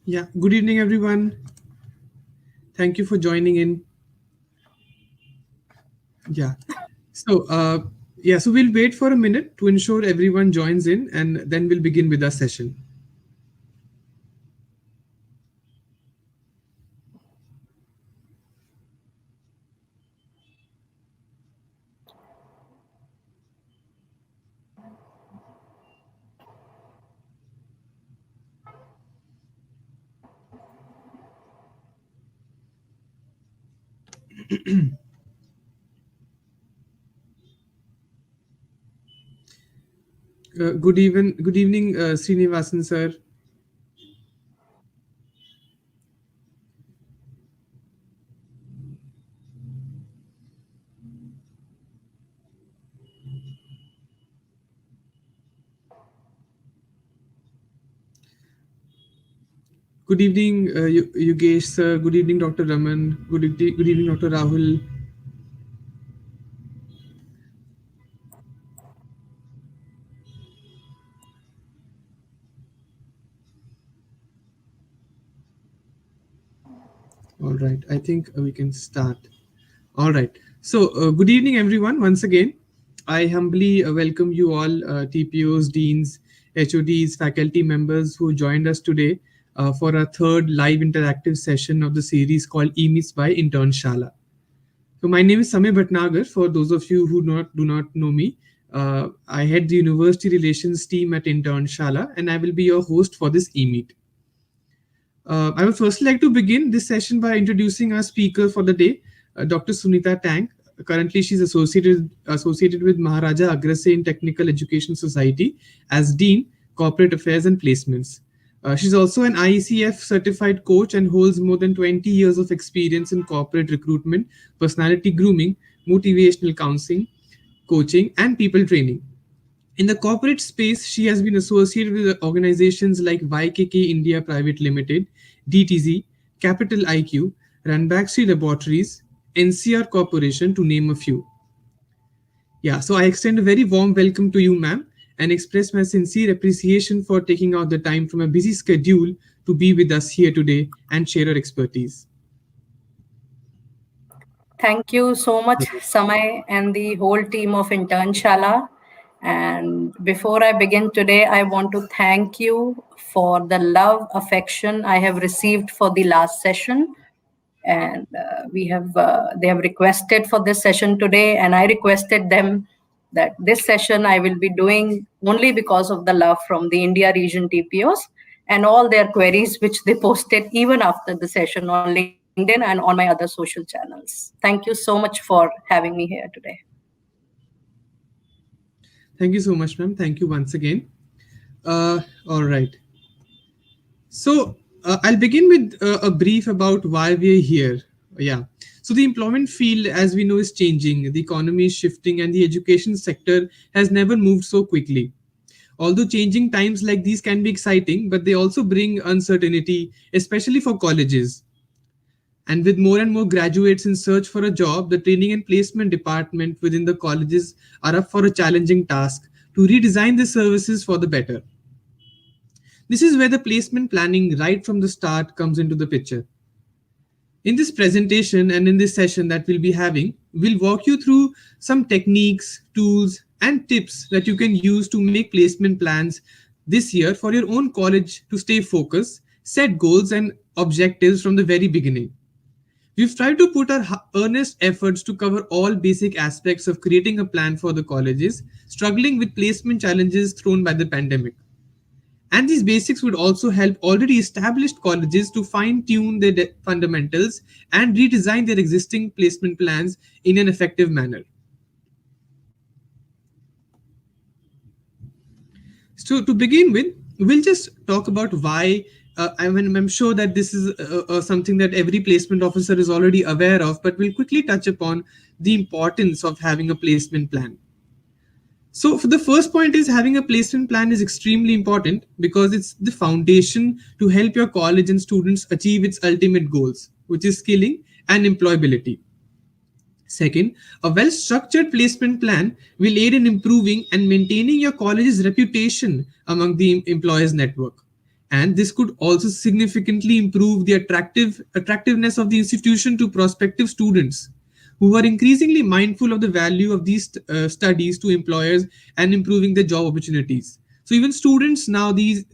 Yeah, good evening, everyone. Thank you for joining in. Yeah. So, so we'll wait for a minute to ensure everyone joins in, and then we'll begin with our session. Good evening, Srinivasan sir. Good evening, Yogesh sir. Good evening, Dr. Raman. Good evening, Dr. Rahul. All right, I think we can start. All right. So, good evening, everyone. Once again, I humbly welcome you all, TPOs, deans, HODs, faculty members who joined us today for our third live interactive session of the series called EMIS by Internshala. So, my name is Samay Bhatnagar. For those of you who do not know me, I head the university relations team at Internshala, and I will be your host for this e-meet. I would firstly like to begin this session by introducing our speaker for the day, Dr. Sunita Tank. Currently, she's associated with Maharaja Agrasen Technical Education Society as Dean, Corporate Affairs and Placements. She's also an IECF certified coach and holds more than 20 years of experience in corporate recruitment, personality grooming, motivational coaching, and people training. In the corporate space, she has been associated with organizations like YKK India Private Limited, DTZ, Capital IQ, Ranbaxy Laboratories, NCR Corporation, to name a few. Yeah, so I extend a very warm welcome to you, ma'am, and express my sincere appreciation for taking out the time from a busy schedule to be with us here today and share your expertise. Thank you so much, Samay, and the whole team of Internshala. And before I begin today, I want to thank you for the love, affection I have received for the last session. And they have requested for this session today, and I requested them that this session I will be doing only because of the love from the India region TPOs and all their queries which they posted even after the session on LinkedIn and on my other social channels. Thank you so much for having me here today. Thank you so much, ma'am. Thank you once again. All right. So I'll begin with a brief about why we're here. Yeah. So the employment field, as we know, is changing. The economy is shifting, and the education sector has never moved so quickly. Although changing times like these can be exciting, but they also bring uncertainty, especially for colleges. And with more and more graduates in search for a job, the training and placement department within the colleges are up for a challenging task to redesign the services for the better. This is where the placement planning right from the start comes into the picture. In this presentation and in this session that we'll be having, we'll walk you through some techniques, tools, and tips that you can use to make placement plans this year for your own college to stay focused, set goals and objectives from the very beginning. We've tried to put our earnest efforts to cover all basic aspects of creating a plan for the colleges struggling with placement challenges thrown by the pandemic. And these basics would also help already established colleges to fine tune their fundamentals and redesign their existing placement plans in an effective manner. So, to begin with, we'll just talk about why. I'm sure that this is something that every placement officer is already aware of, but we'll quickly touch upon the importance of having a placement plan. So for the first point is having a placement plan is extremely important because it's the foundation to help your college and students achieve its ultimate goals, which is skilling and employability. Second, a well-structured placement plan will aid in improving and maintaining your college's reputation among the employers network. And this could also significantly improve the attractiveness of the institution to prospective students who are increasingly mindful of the value of these studies to employers and improving their job opportunities. So even students nowadays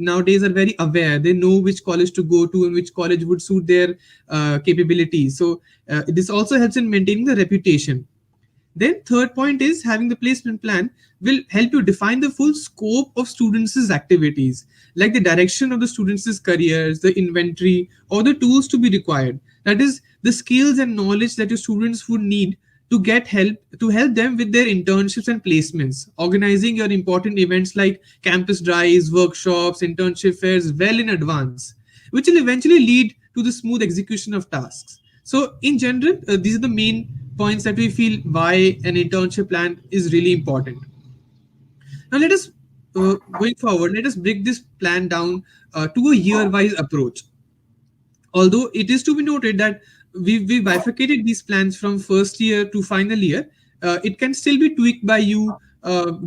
are very aware. They know which college to go to and which college would suit their capabilities. So this also helps in maintaining the reputation. Then third point is having the placement plan will help you define the full scope of students' activities, like the direction of the students' careers, the inventory, or the tools to be required. That is the skills and knowledge that your students would need to help them with their internships and placements, organizing your important events like campus drives, workshops, internship fairs well in advance, which will eventually lead to the smooth execution of tasks. So, in general, these are the main points that we feel why an internship plan is really important. Now, going forward, let us break this plan down to a year-wise approach. Although it is to be noted that we bifurcated these plans from first year to final year, it can still be tweaked by you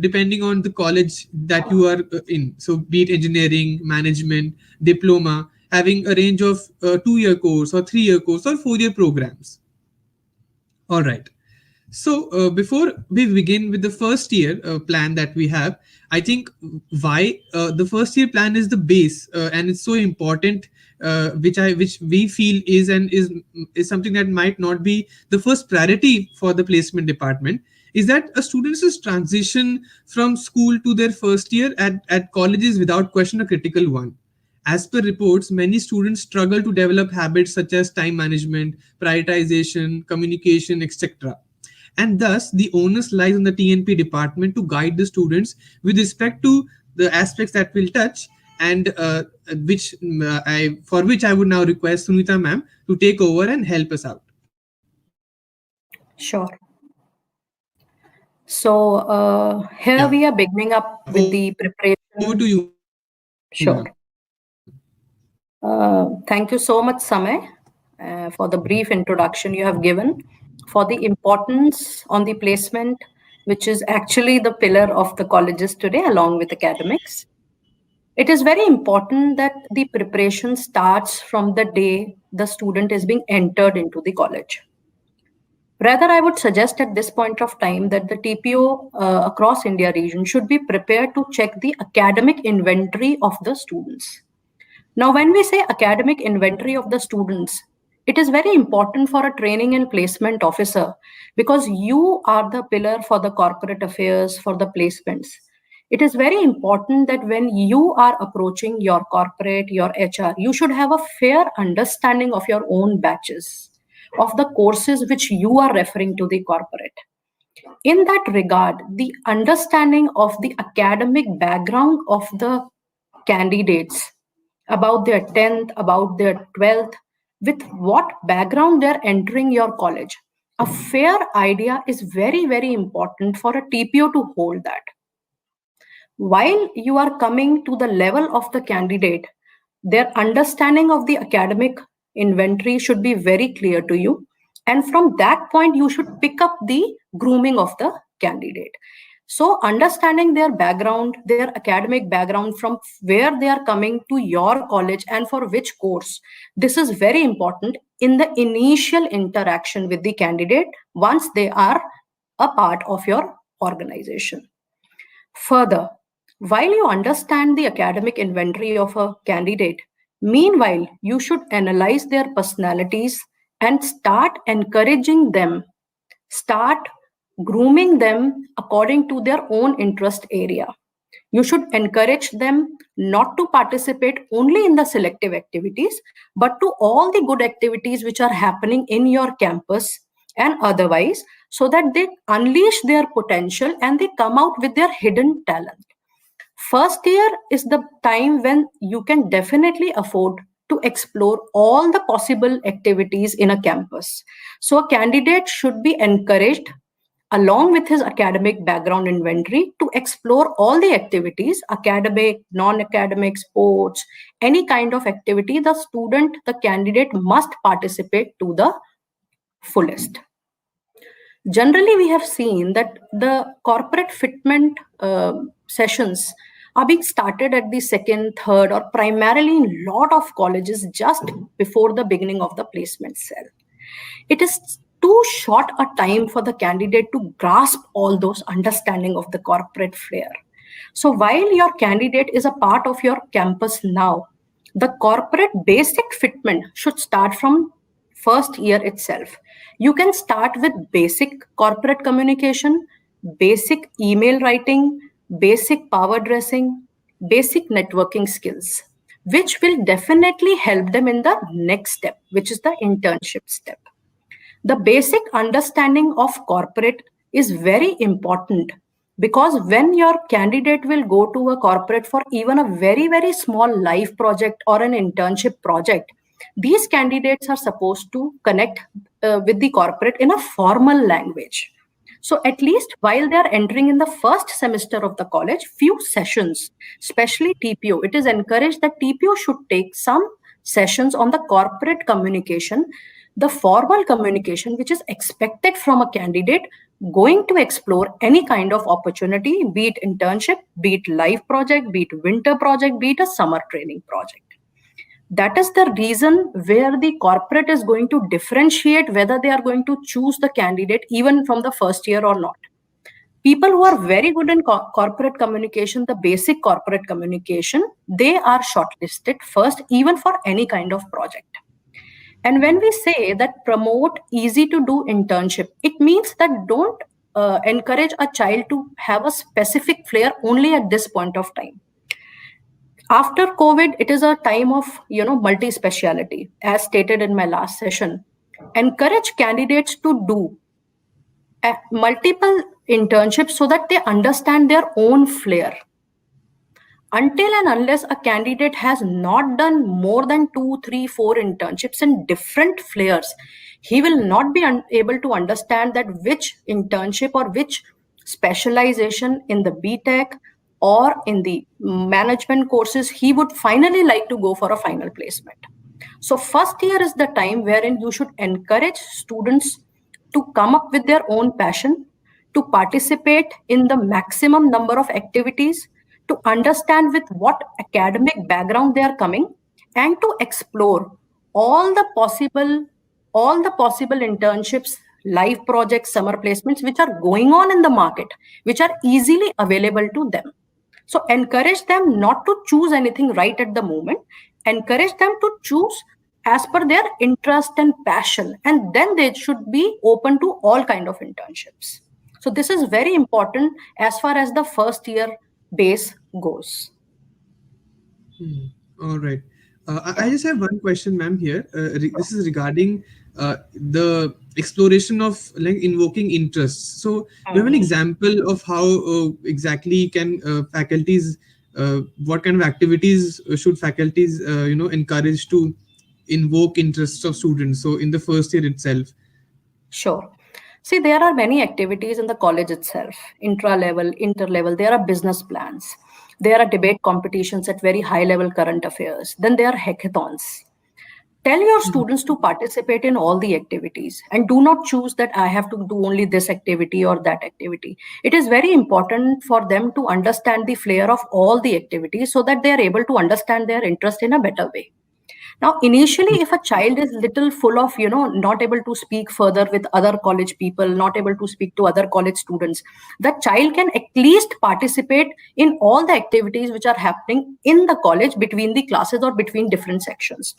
depending on the college that you are in. So, be it engineering, management, diploma, having a range of 2 year course or 3 year course or 4 year programs. All right. So before we begin with the first year plan that we have, I think why the first year plan is the base and it's so important, which we feel is something that might not be the first priority for the placement department. Is that a student's transition from school to their first year at college is without question a critical one. As per reports, many students struggle to develop habits such as time management, prioritization, communication, etc. And thus, the onus lies on the TNP department to guide the students with respect to the aspects that we'll touch, and for which I would now request Sunita ma'am to take over and help us out. Sure. So here Yeah, we are beginning up with over the to you, ma'am. preparation. Sure. Thank you so much, Samay, for the brief introduction you have given, for the importance on the placement, which is actually the pillar of the colleges today, along with academics. It is very important that the preparation starts from the day the student is being entered into the college. Rather, I would suggest at this point of time that the TPO across India region should be prepared to check the academic inventory of the students. Now, when we say academic inventory of the students, it is very important for a training and placement officer because you are the pillar for the corporate affairs, for the placements. It is very important that when you are approaching your corporate, your HR, you should have a fair understanding of your own batches, of the courses which you are referring to the corporate. In that regard, the understanding of the academic background of the candidates about their 10th, about their 12th, with what background they're entering your college. A fair idea is very, very important for a TPO to hold that. While you are coming to the level of the candidate, their understanding of the academic inventory should be very clear to you. And from that point, you should pick up the grooming of the candidate. So, understanding their background, their academic background, from where they are coming to your college and for which course, this is very important in the initial interaction with the candidate once they are a part of your organization. Further, while you understand the academic inventory of a candidate, meanwhile, you should analyze their personalities and start encouraging them, start grooming them according to their own interest area. You should encourage them not to participate only in the selective activities, but to all the good activities which are happening in your campus and otherwise, so that they unleash their potential and they come out with their hidden talent. First year is the time when you can definitely afford to explore all the possible activities in a campus. So, a candidate should be encouraged, along with his academic background inventory, to explore all the activities, academic, non academic, sports, any kind of activity the student, the candidate must participate to the fullest. Generally, we have seen that the corporate fitment sessions are being started at the second, third, or primarily in lot of colleges just before the beginning of the placement cell. It is too short a time for the candidate to grasp all those understanding of the corporate flair. So while your candidate is a part of your campus now, the corporate basic fitment should start from first year itself. You can start with basic corporate communication, basic email writing, basic power dressing, basic networking skills, which will definitely help them in the next step, which is the internship step. The basic understanding of corporate is very important, because when your candidate will go to a corporate for even a very small life project or an internship project, these candidates are supposed to connect with the corporate in a formal language. So at least while they are entering in the first semester of the college, few sessions, especially TPO, it is encouraged that TPO should take some sessions on the corporate communication, the formal communication which is expected from a candidate going to explore any kind of opportunity, be it internship, be it life project, be it winter project, be it a summer training project. That is the reason where the corporate is going to differentiate whether they are going to choose the candidate even from the first year or not. People who are very good in corporate communication, the basic corporate communication, they are shortlisted first even for any kind of project. And when we say that promote easy to do internship, it means that don't encourage a child to have a specific flair only at this point of time. After COVID, it is a time of multi-speciality, as stated in my last session. Encourage candidates to do multiple internships so that they understand their own flair. Until and unless a candidate has not done more than 2, 3, 4 internships in different flares, he will not be able to understand that which internship or which specialization in the BTech or in the management courses he would finally like to go for a final placement. So first year is the time wherein you should encourage students to come up with their own passion, to participate in the maximum number of activities, to understand with what academic background they are coming, and to explore all the possible internships, live projects, summer placements which are going on in the market, which are easily available to them. So encourage them not to choose anything right at the moment. Encourage them to choose as per their interest and passion, and then they should be open to all kind of internships. So this is very important as far as the first year base goes. All right. I Yeah. just have one question, ma'am, here. This is regarding the exploration of like invoking interests. So, do you have an Mhm. example of how exactly can faculties, what kind of activities should faculties, encourage to invoke interests of students? So, in the first year itself. Sure. See, there are many activities in the college itself, intra level, inter level. There are business plans. There are debate competitions at very high level current affairs. Then there are hackathons. Tell your students to participate in all the activities and do not choose that I have to do only this activity or that activity. It is very important for them to understand the flair of all the activities so that they are able to understand their interest in a better way. Now, initially, if a child is little full of, not able to speak further with other college people, not able to speak to other college students, that child can at least participate in all the activities which are happening in the college between the classes or between different sections.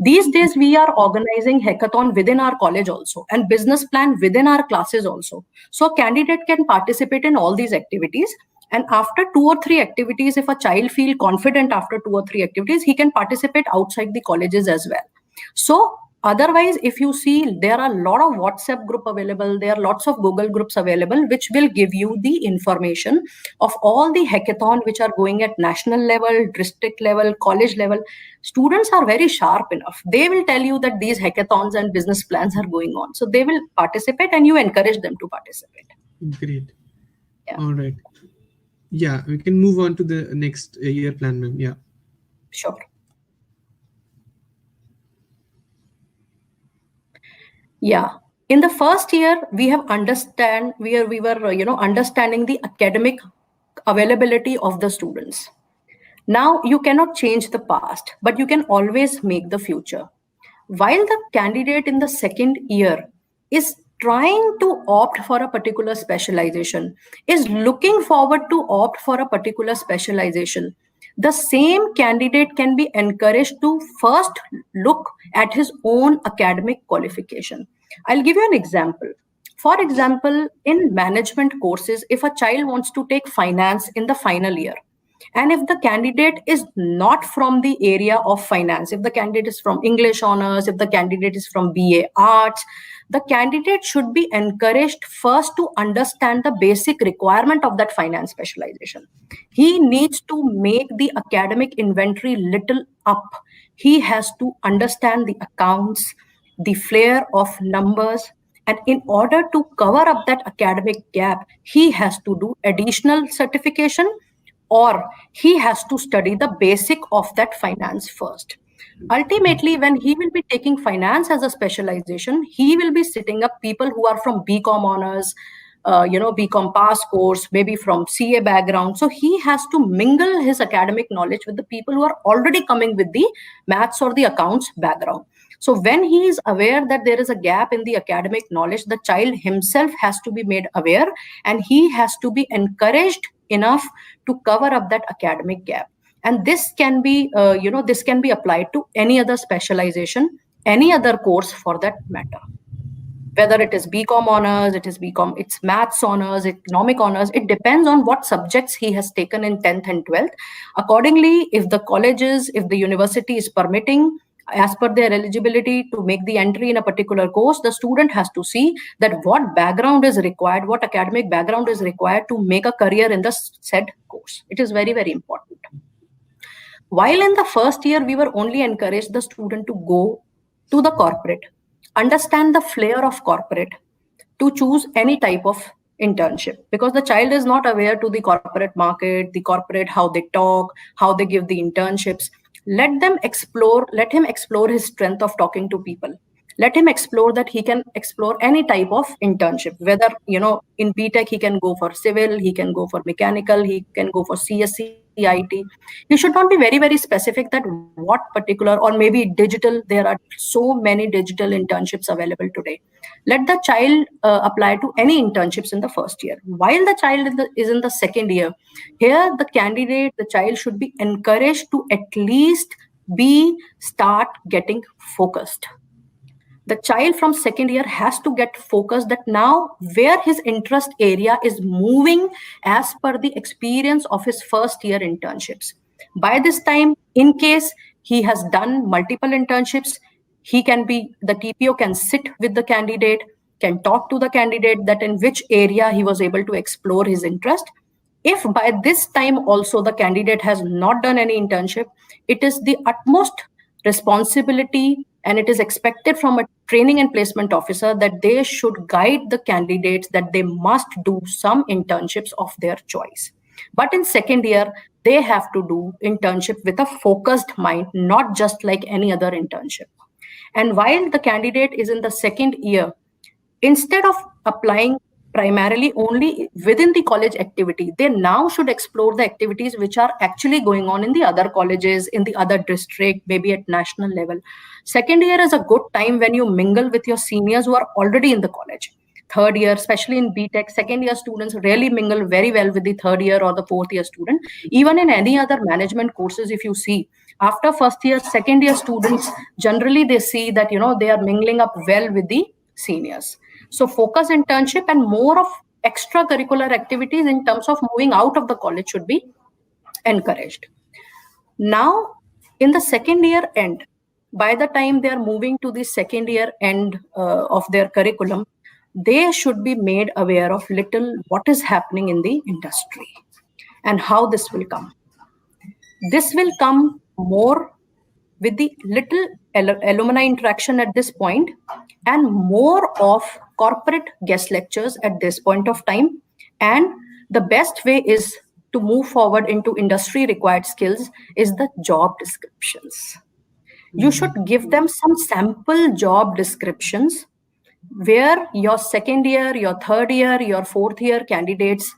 These days, we are organizing hackathon within our college also and business plan within our classes also. So a candidate can participate in all these activities, and after 2 or 3 activities, if a child feel confident after 2 or 3 activities, he can participate outside the colleges as well. So otherwise, if you see, there are a lot of WhatsApp group available, there are lots of Google groups available, which will give you the information of all the hackathon which are going at national level, district level, college level. Students are very sharp enough. They will tell you that these hackathons and business plans are going on. So they will participate and you encourage them to participate. Great. Yeah, All right. Yeah, we can move on to the next year plan, ma'am. Yeah. sure. Yeah. In the first year, we were understanding the academic availability of the students. Now, you cannot change the past, but you can always make the future. While the candidate in the second year is trying to opt for a particular specialization, is looking forward to opt for a particular specialization, the same candidate can be encouraged to first look at his own academic qualification. I'll give you an example. For example, in management courses, if a child wants to take finance in the final year, and if the candidate is not from the area of finance, if the candidate is from English honors, if the candidate is from BA arts, the candidate should be encouraged first to understand the basic requirement of that finance specialization. He needs to make the academic inventory little up. He has to understand the accounts, the flair of numbers, and in order to cover up that academic gap, he has to do additional certification, or he has to study the basic of that finance first. Ultimately, when he will be taking finance as a specialization, he will be sitting up people who are from BCom honors, BCom pass course, maybe from CA background. So he has to mingle his academic knowledge with the people who are already coming with the maths or the accounts background. So when he is aware that there is a gap in the academic knowledge, the child himself has to be made aware, and he has to be encouraged enough to cover up that academic gap. And this can be this can be applied to any other specialization, any other course for that matter, whether it is BCom honors, it is BCom, it's maths honors, economic honors. It depends on what subjects he has taken in 10th and 12th. Accordingly, if the colleges, if the university is permitting, as per their eligibility to make the entry in a particular course, the student has to see that what background is required, what academic background is required to make a career in the said course. It is very, very important. While in the first year, we were only encouraged the student to go to the corporate, understand the flair of corporate, to choose any type of internship, because the child is not aware to the corporate market, the corporate, how they talk, how they give the internships. Let him explore his strength of talking to people. Let him explore that he can explore any type of internship, whether in BTech he can go for civil, he can go for mechanical, he can go for CSC IT. You should not be very, very specific that what particular, or maybe digital. There are so many digital internships available today. Let the child apply to any internships in the first year. While the child is in the second year, here the child should be encouraged to at least start getting focused. The child from second year has to get focused that now where his interest area is moving as per the experience of his first year internships. By this time, in case he has done multiple internships, the TPO can sit with the candidate, can talk to the candidate that in which area he was able to explore his interest. If by this time also the candidate has not done any internship, it is the utmost responsibility and it is expected from a training and placement officer that they should guide the candidates that they must do some internships of their choice. But in second year, they have to do internship with a focused mind, not just like any other internship. And while the candidate is in the second year, instead of applying primarily only within the college activity, they now should explore the activities which are actually going on in the other colleges, in the other district, maybe at national level. Second year is a good time when you mingle with your seniors who are already in the college. Third year, especially in BTech, second year students really mingle very well with the third year or the fourth year student. Even in any other management courses, if you see, after first year, second year students, generally they see that, they are mingling up well with the seniors. So focus internship and more of extracurricular activities in terms of moving out of the college should be encouraged. Now, in the second year end, by the time they are moving to the second year end of their curriculum, they should be made aware of little what is happening in the industry and how this will come. This will come more with the little alumni interaction at this point and more of corporate guest lectures at this point of time. And the best way is to move forward into industry required skills is the job descriptions. You should give them some sample job descriptions where your second year, your third year, your fourth year candidates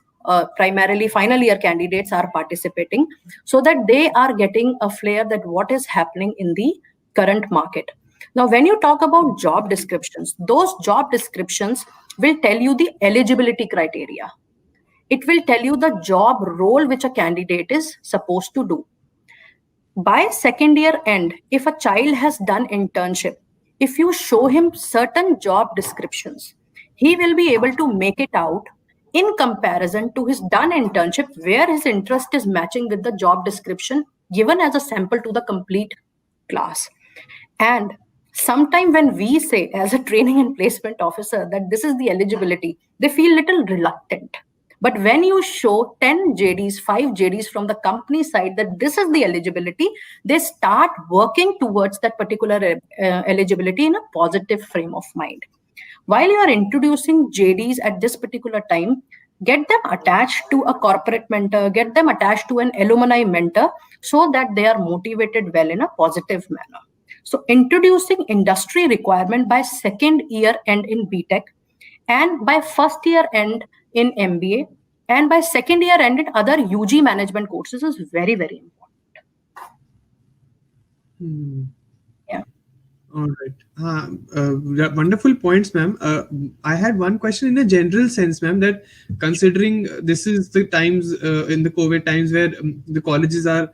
primarily final year candidates are participating, so that they are getting a flair that what is happening in the current market. Now, when you talk about job descriptions, those job descriptions will tell you the eligibility criteria. It will tell you the job role which a candidate is supposed to do. By second year end, if a child has done internship, if you show him certain job descriptions, he will be able to make it out in comparison to his done internship, where his interest is matching with the job description given as a sample to the complete class. And sometime when we say as a training and placement officer that this is the eligibility, they feel little reluctant. But when you show 10 JDs, 5 JDs from the company side that this is the eligibility, they start working towards that particular eligibility in a positive frame of mind. While you are introducing JDs at this particular time, get them attached to a corporate mentor, get them attached to an alumni mentor, so that they are motivated well in a positive manner. So introducing industry requirement by second year end in BTech, and by first year end in MBA, and by second year end in other UG management courses is very, very important. Yeah. All right. Wonderful points, ma'am. I had one question in a general sense, ma'am, that considering this is the times in the COVID times where the colleges are,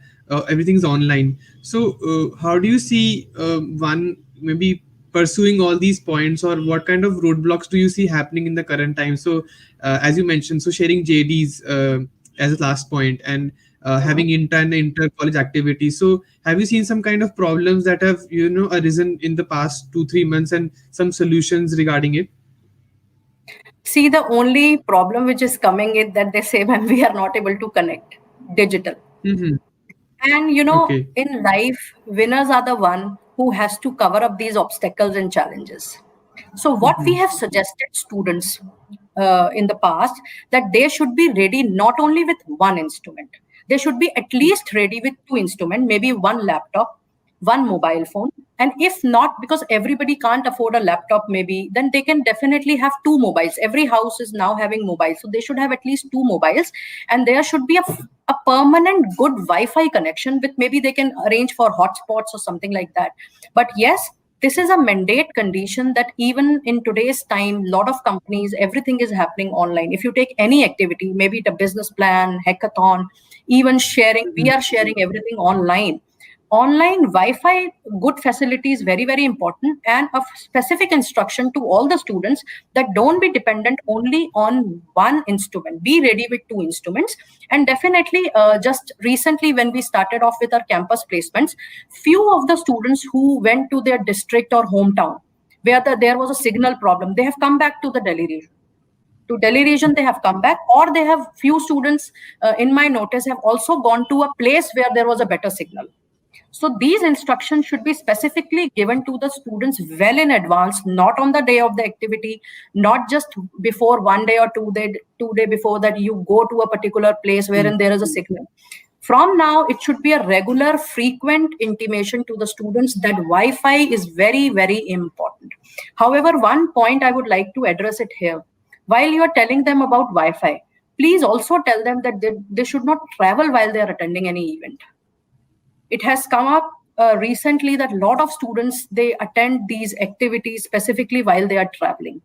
everything's online. So, how do you see one maybe pursuing all these points, or what kind of roadblocks do you see happening in the current time? So, as you mentioned, so sharing JDs as a last point, and having inter college activities. So have you seen some kind of problems that have arisen in the past 2-3 months, and some solutions regarding it? See, the only problem which is coming is that they say when we are not able to connect digital. Mm-hmm. And Okay. in life, winners are the one who has to cover up these obstacles and challenges. So what we Mm-hmm. have suggested students in the past, that they should be ready not only with one instrument, they should be at least ready with two instruments, maybe one laptop, one mobile phone. And if not, because everybody can't afford a laptop maybe, then they can definitely have two mobiles. Every house is now having mobiles, so they should have at least two mobiles. And there should be a permanent good Wi-Fi connection, with maybe they can arrange for hotspots or something like that. But yes, this is a mandate condition, that even in today's time, lot of companies, everything is happening online. If you take any activity, maybe it a business plan, hackathon, even sharing, we are sharing everything online. Online Wi-Fi good facility is very, very important, and a specific instruction to all the students that don't be dependent only on one instrument. Be ready with two instruments. And definitely, just recently when we started off with our campus placements, few of the students who went to their district or hometown where there was a signal problem, they have come back to the Delhi region. To Delhi region, they have come back, or they have few students in my notice have also gone to a place where there was a better signal. So these instructions should be specifically given to the students well in advance, not on the day of the activity, not just before 1 day or 2 day before that you go to a particular place wherein there is a signal. From now, it should be a regular, frequent intimation to the students that Wi-Fi is very, very important. However, one point I would like to address it here. While you are telling them about Wi-Fi, please also tell them that they should not travel while they are attending any event. It has come up recently that a lot of students, they attend these activities specifically while they are traveling.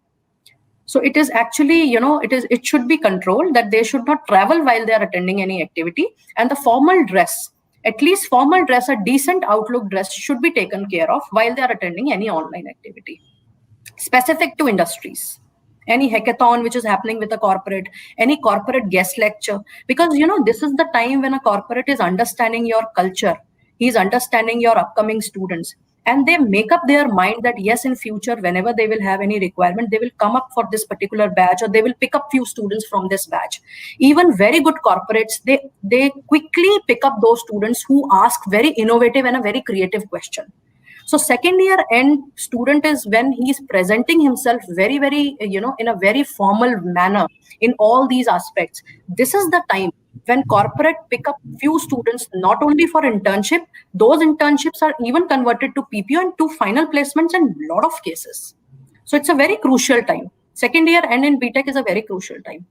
So it is actually, it should be controlled, that they should not travel while they are attending any activity. And the formal dress, at least formal dress, a decent outlook dress should be taken care of while they are attending any online activity. Specific to industries, any hackathon which is happening with a corporate, any corporate guest lecture, because this is the time when a corporate is understanding your culture, he's understanding your upcoming students, and they make up their mind that yes, in future whenever they will have any requirement, they will come up for this particular batch, or they will pick up few students from this batch. Even very good corporates, they quickly pick up those students who ask very innovative and a very creative question. So second year end student is when he is presenting himself very, very, in a very formal manner in all these aspects. This is the time when corporate pick up few students, not only for internship, those internships are even converted to PPO and to final placements in a lot of cases. So it's a very crucial time. Second year end in BTech is a very crucial time.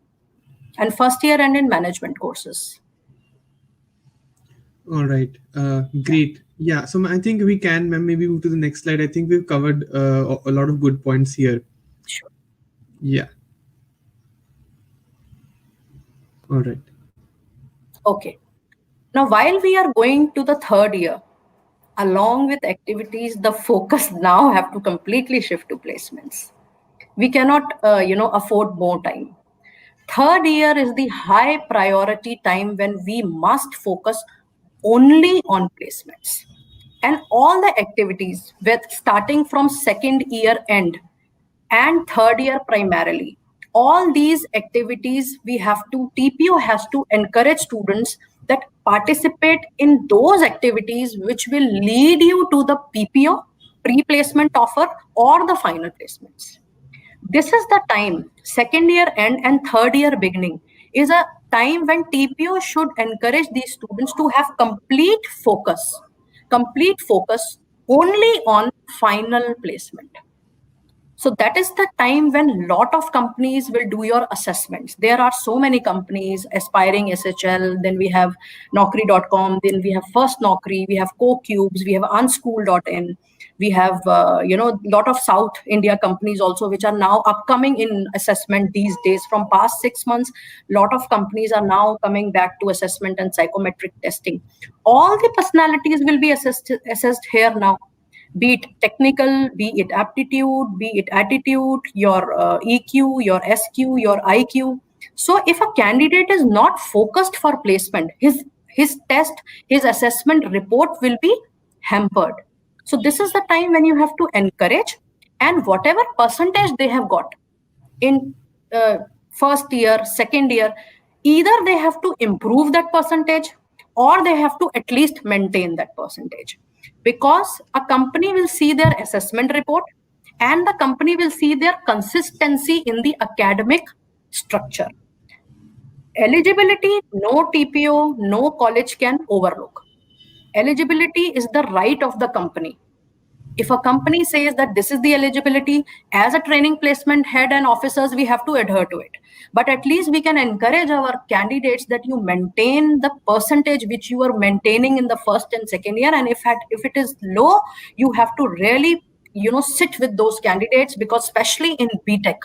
and first year and in management courses. All right. Yeah, Great. Yeah. So I think we can maybe move to the next slide. I think we've covered a lot of good points here. sure. Yeah. All right. Okay. Now, while we are going to the third year, along with activities, the focus now have to completely shift to placements. We cannot, afford more time. Third year is the high priority time when we must focus only on placements. And all the activities, with starting from second year end and third year primarily, all these activities we have to, TPO has to encourage students that participate in those activities which will lead you to the PPO, pre-placement offer, or the final placements. This is the time, second year end and third year beginning, is a time when TPO should encourage these students to have complete focus only on final placement. So that is the time when lot of companies will do your assessments. There are so many companies, Aspiring SHL, then we have Naukri.com, then we have First Naukri, we have CoCubes, we have Unschool.in, we have lot of South India companies also which are now upcoming in assessment these days. From past 6 months, lot of companies are now coming back to assessment and psychometric testing. All the personalities will be assessed here now, be it technical, be it aptitude, be it attitude, your EQ, your SQ, your IQ. So if a candidate is not focused for placement, his test, his assessment report will be hampered. So this is the time when you have to encourage, and whatever percentage they have got in first year, second year, either they have to improve that percentage or they have to at least maintain that percentage, because a company will see their assessment report and the company will see their consistency in the academic structure. Eligibility, no TPO, no college can overlook. Eligibility is the right of the company. If a company says that this is the eligibility, as a training placement head and officers, we have to adhere to it. But at least we can encourage our candidates that you maintain the percentage which you are maintaining in the first and second year. And if it is low, you have to really sit with those candidates, because especially in BTech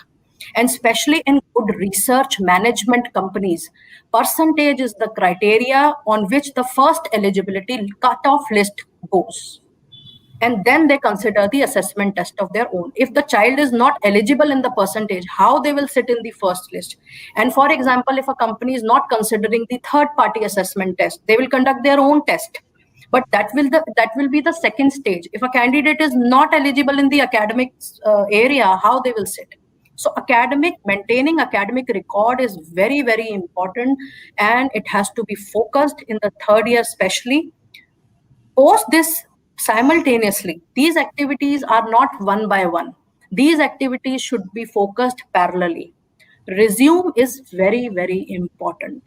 and especially in good research management companies, percentage is the criteria on which the first eligibility cutoff list goes, and then they consider the assessment test of their own. If the child is not eligible in the percentage, how they will sit in the first list? And for example, if a company is not considering the third party assessment test, they will conduct their own test, but that will be the second stage. If a candidate is not eligible in the academic area, how they will sit? So maintaining academic record is very, very important, and it has to be focused in the third year especially. Post this, simultaneously, these activities are not one by one. These activities should be focused parallelly. Resume is very, very important.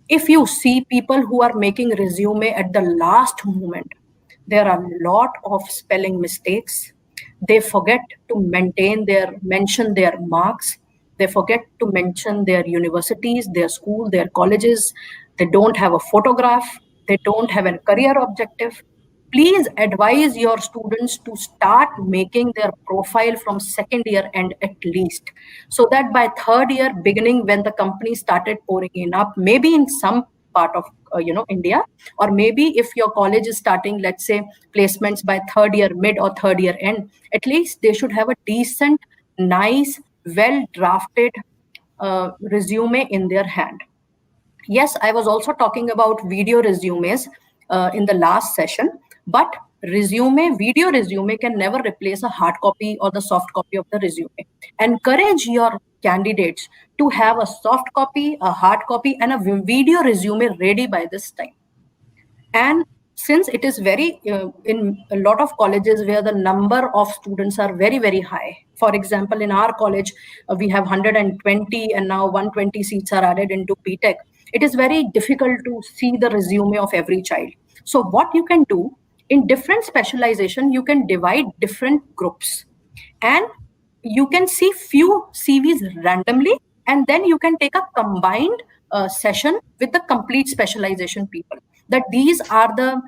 If you see people who are making resume at the last moment, there are a lot of spelling mistakes. They forget to mention their marks. They forget to mention their universities, their school, their colleges. They don't have a photograph. They don't have a career objective. Please advise your students to start making their profile from second year end at least, so that by third year beginning, when the company started pouring in up, maybe in some part of India, or maybe if your college is starting, let's say, placements by third year mid or third year end, at least they should have a decent, nice, well drafted resume in their hand. Yes, I was also talking about video resumes in the last session, but video resume can never replace a hard copy or the soft copy of the resume. Encourage your candidates to have a soft copy, a hard copy, and a video resume ready by this time. And since it is very in a lot of colleges where the number of students are very, very high, for example, in our college, we have 120 and now 120 seats are added into BTech. It is very difficult to see the resume of every child. So what you can do, in different specialization, you can divide different groups, and you can see few CVs randomly and then you can take a combined session with the complete specialization people, that these are the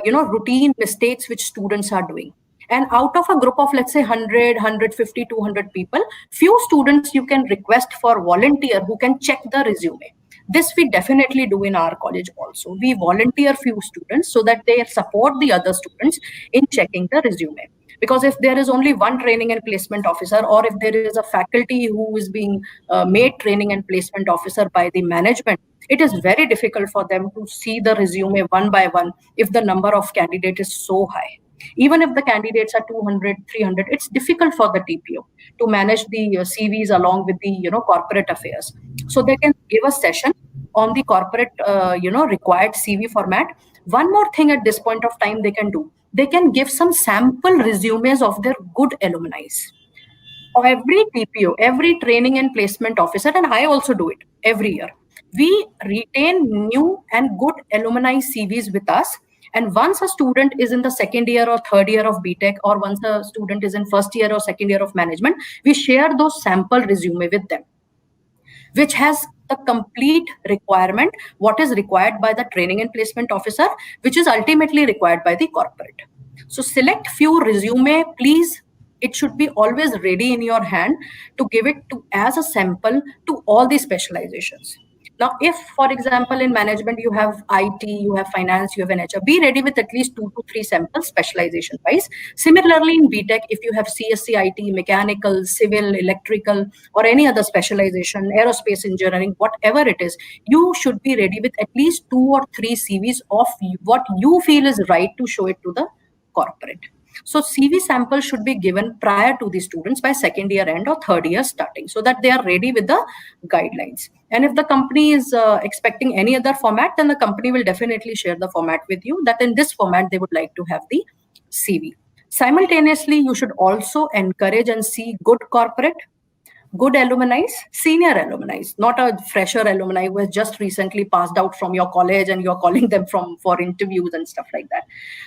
routine mistakes which students are doing. And out of a group of, let's say, 100, 200 people, few students you can request for volunteer who can check the resume. This we definitely do in our college also. We volunteer few students so that they support the other students in checking the resume. Because if there is only one training and placement officer, or if there is a faculty who is being made training and placement officer by the management, it is very difficult for them to see the resume one by one if the number of candidates is so high. Even if the candidates are 200, 300, it's difficult for the TPO to manage the CVs along with the corporate affairs. So they can give a session on the corporate required CV format. One more thing at this point of time they can do, they can give some sample resumes of their good alumni. Every TPO, every training and placement officer, and I also do it every year, we retain new and good alumni CVs with us. And once a student is in the second year or third year of BTech, or once a student is in first year or second year of management, we share those sample resume with them, which has the complete requirement, what is required by the training and placement officer, which is ultimately required by the corporate. So select few resume, please. It should be always ready in your hand to give it to as a sample to all the specializations. Now, if, for example, in management, you have IT, you have finance, you have an HR, be ready with at least 2 to 3 samples specialization wise. Similarly, in BTech, if you have CSC, IT, mechanical, civil, electrical, or any other specialization, aerospace engineering, whatever it is, you should be ready with at least 2 or 3 CVs of what you feel is right to show it to the corporate. So CV sample should be given prior to the students by second year end or third year starting, so that they are ready with the guidelines. And if the company is expecting any other format, then the company will definitely share the format with you, that in this format they would like to have the CV. Simultaneously, you should also encourage and see good corporate, good alumni, senior alumni, not a fresher alumni who has just recently passed out from your college and you're calling them for interviews and stuff like that.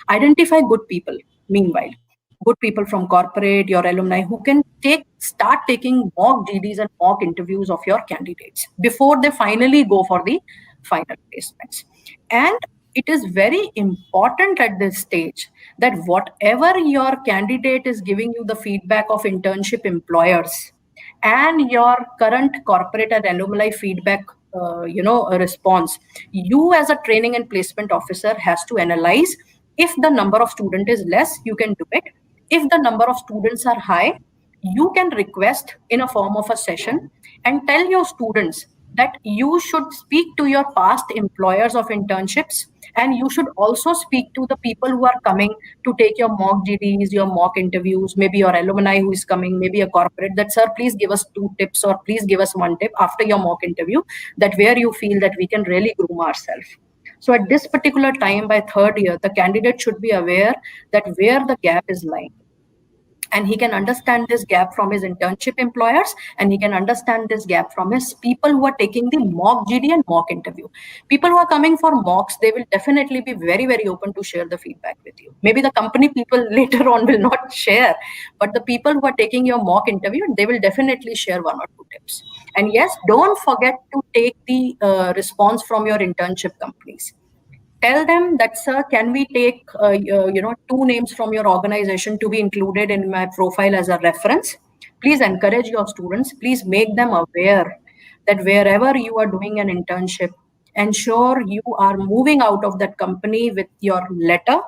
Identify good people, meanwhile, good people from corporate, your alumni, who can start taking mock GDs and mock interviews of your candidates before they finally go for the final placements. And it is very important at this stage that whatever your candidate is giving you the feedback of internship employers and your current corporate and alumni feedback response, you as a training and placement officer has to analyze. If the number of student is less, you can do it. If the number of students are high, you can request in a form of a session and tell your students that you should speak to your past employers of internships, and you should also speak to the people who are coming to take your mock GDs, your mock interviews, maybe your alumni who is coming, maybe a corporate, that, sir, please give us 2 tips, or please give us 1 tip after your mock interview, that where you feel that we can really groom ourselves. So at this particular time, by third year, the candidate should be aware that where the gap is lying. And he can understand this gap from his internship employers, and he can understand this gap from his people who are taking the mock GD and mock interview. People who are coming for mocks, they will definitely be very, very open to share the feedback with you. Maybe the company people later on will not share, but the people who are taking your mock interview, they will definitely share 1 or 2 tips. And yes, don't forget to take the response from your internship companies. Tell them that, sir, can we take 2 names from your organization to be included in my profile as a reference? Please encourage your students. Please make them aware that wherever you are doing an internship, ensure you are moving out of that company with your letter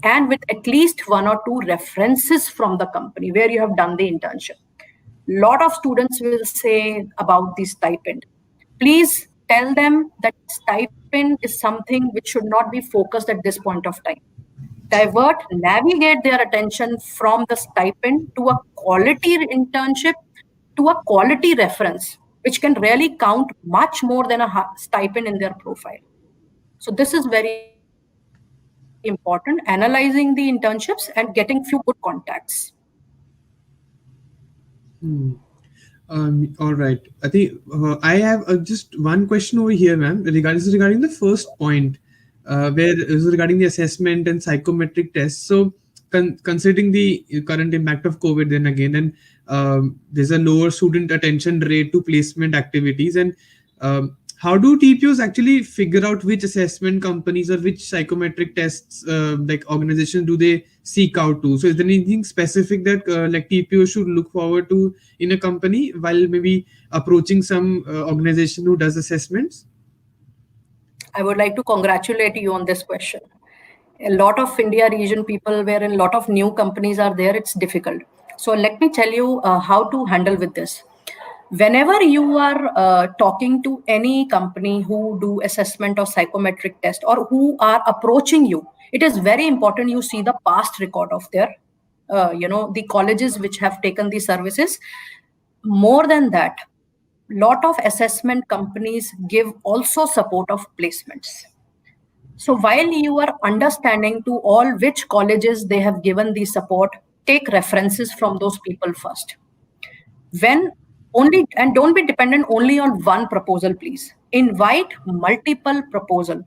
and with at least 1 or 2 references from the company where you have done the internship. Lot of students will say about the stipend. Please tell them that stipend is something which should not be focused at this point of time. Navigate their attention from the stipend to a quality internship, to a quality reference, which can really count much more than a stipend in their profile. So this is very important, analyzing the internships and getting few good contacts. All right. I think I have just one question over here, ma'am, regarding the first point, where is regarding the assessment and psychometric tests. So, considering the current impact of COVID, then again, and there's a lower student attention rate to placement activities. And how do TPOs actually figure out which assessment companies or which psychometric tests, like organizations, do they seek out to? So is there anything specific that like TPO should look forward to in a company while maybe approaching some organization who does assessments? I would like to congratulate you on this question. A lot of India region people, where a lot of new companies are there, it's difficult. So let me tell you how to handle with this. Whenever you are talking to any company who do assessment or psychometric test or who are approaching you, it is very important you see the past record of their, the colleges which have taken these services. More than that, lot of assessment companies give also support of placements. So while you are understanding to all which colleges they have given the support, take references from those people first. When only, and don't be dependent only on one proposal, please. Invite multiple proposal.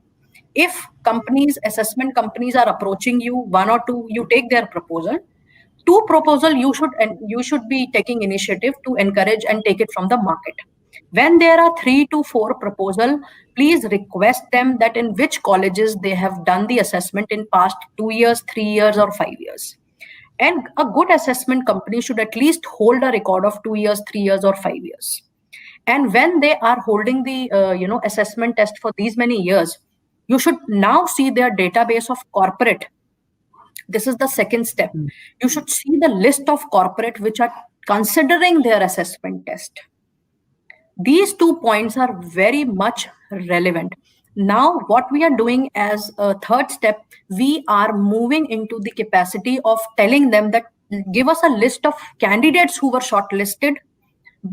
If companies, assessment companies are approaching you, one or two, you take their proposal. Two proposal you should be taking initiative to encourage and take it from the market. When there are 3 to 4 proposal, please request them that in which colleges they have done the assessment in past 2 years, 3 years, or 5 years. And a good assessment company should at least hold a record of 2 years, 3 years, or 5 years. And when they are holding the assessment test for these many years, you should now see their database of corporate. This is the second step. You should see the list of corporate which are considering their assessment test. These 2 points are very much relevant. Now, what we are doing as a third step, we are moving into the capacity of telling them that give us a list of candidates who were shortlisted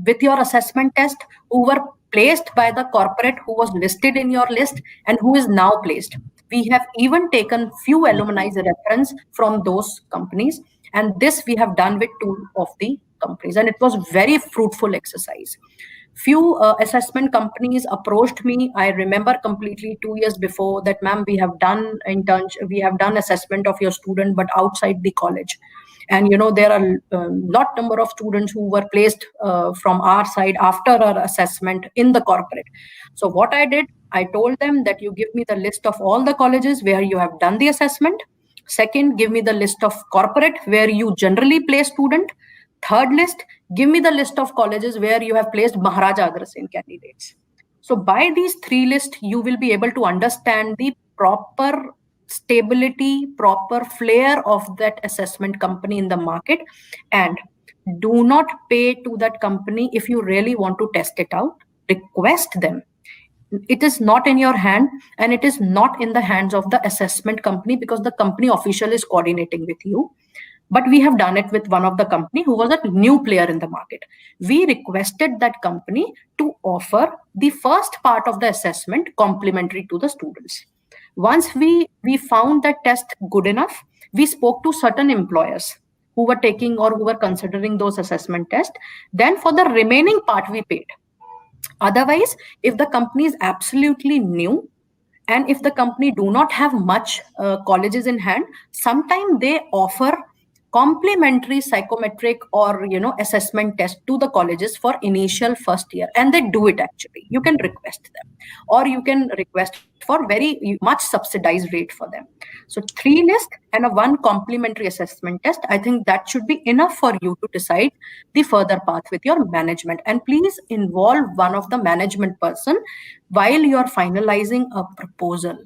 with your assessment test, who were placed by the corporate who was listed in your list and who is now placed. We have even taken few alumni reference from those companies, and this we have done with 2 of the companies, and it was very fruitful exercise. Few assessment companies approached me. I remember completely 2 years before that, ma'am, we have done we have done assessment of your student, but outside the college. And there are a lot number of students who were placed from our side after our assessment in the corporate. So what I did, I told them that you give me the list of all the colleges where you have done the assessment. Second, give me the list of corporate where you generally place student. Third list, give me the list of colleges where you have placed Maharaja Agrasen candidates. So by these 3 lists, you will be able to understand the proper stability, proper flair of that assessment company in the market. And do not pay to that company if you really want to test it out. Request them. It is not in your hand, and it is not in the hands of the assessment company, because the company official is coordinating with you. But we have done it with one of the company who was a new player in the market. We requested that company to offer the first part of the assessment complimentary to the students. Once we found that test good enough, we spoke to certain employers who were taking or who were considering those assessment tests. Then for the remaining part, we paid. Otherwise, if the company is absolutely new, and if the company do not have much colleges in hand, sometimes they offer complimentary psychometric or assessment test to the colleges for initial first year, and they do it. Actually, you can request them, or you can request for very much subsidized rate for them. So 3 list and a 1 complimentary assessment test, I think that should be enough for you to decide the further path with your management. And please involve one of the management person while you are finalizing a proposal.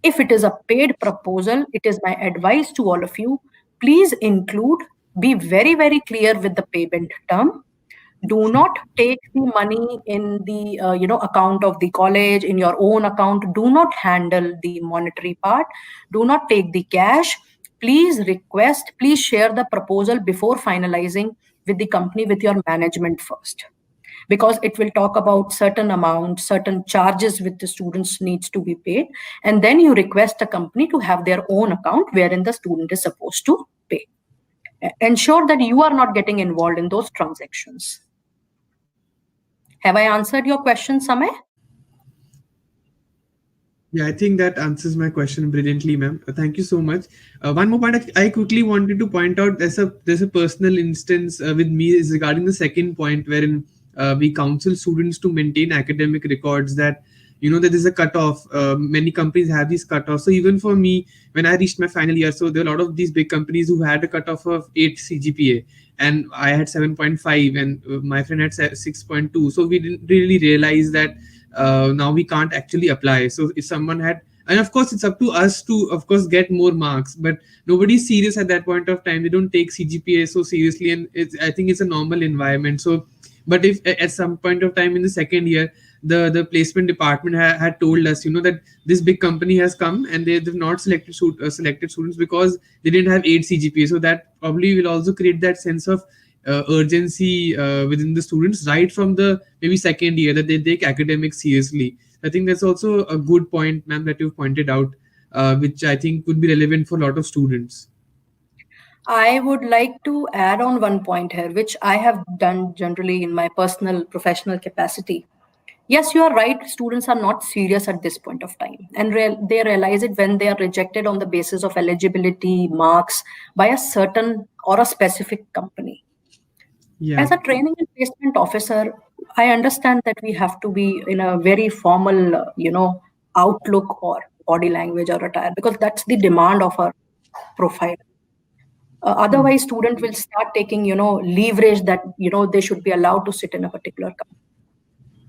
If it is a paid proposal, it is my advice to all of you, please include, be very, very clear with the payment term. Do not take the money in the account of the college, in your own account. Do not handle the monetary part. Do not take the cash. Please request, please share the proposal before finalizing with the company, with your management first, because it will talk about certain amount, certain charges which the students needs to be paid. And then you request a company to have their own account wherein the student is supposed to pay. Ensure that you are not getting involved in those transactions. Have I answered your question, Samay? Yeah, I think that answers my question brilliantly, ma'am. Thank you so much. One more point I quickly wanted to point out. There's a personal instance with me is regarding the second point, wherein we counsel students to maintain academic records. That that there's a cutoff. Many companies have these cutoffs. So even for me, when I reached my final year, so there are a lot of these big companies who had a cutoff of 8 CGPA, and I had 7.5, and my friend had 6.2. So we didn't really realize that now we can't actually apply. So if someone had, and of course it's up to us to of course get more marks, but nobody's serious at that point of time. They don't take CGPA so seriously, and I think it's a normal environment. So but if at some point of time in the second year, the placement department had told us, that this big company has come and they've not selected students because they didn't have 8 CGPA. So that probably will also create that sense of urgency within the students right from the maybe second year, that they take academics seriously. I think that's also a good point, ma'am, that you've pointed out, which I think would be relevant for a lot of students. I would like to add on one point here, which I have done generally in my personal professional capacity. Yes, you are right. Students are not serious at this point of time, and they realize it when they are rejected on the basis of eligibility marks by a certain or a specific company. Yeah. As a training and placement officer, I understand that we have to be in a very formal, outlook or body language or attire, because that's the demand of our profile. Hmm. Otherwise, student will start taking, leverage that, they should be allowed to sit in a particular company.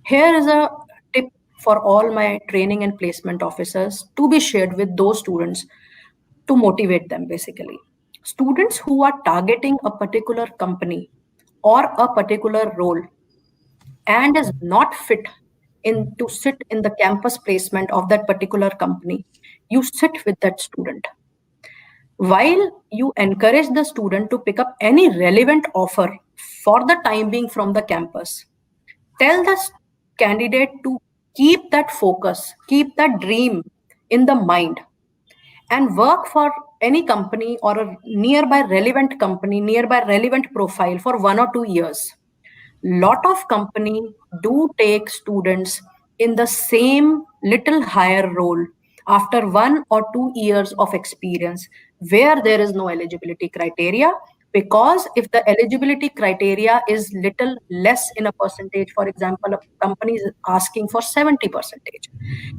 Here is a tip for all my training and placement officers to be shared with those students to motivate them basically. Students who are targeting a particular company or a particular role and is not fit in to sit in the campus placement of that particular company, you sit with that student while you encourage the student to pick up any relevant offer for the time being from the campus. Tell the candidate to keep that focus, keep that dream in the mind, and work for any company or a nearby relevant company, nearby relevant profile for 1 or 2 years. Lot of company do take students in the same little higher role after 1 or 2 years of experience where there is no eligibility criteria, because if the eligibility criteria is little less in a percentage, for example, a company is asking for 70 percentage,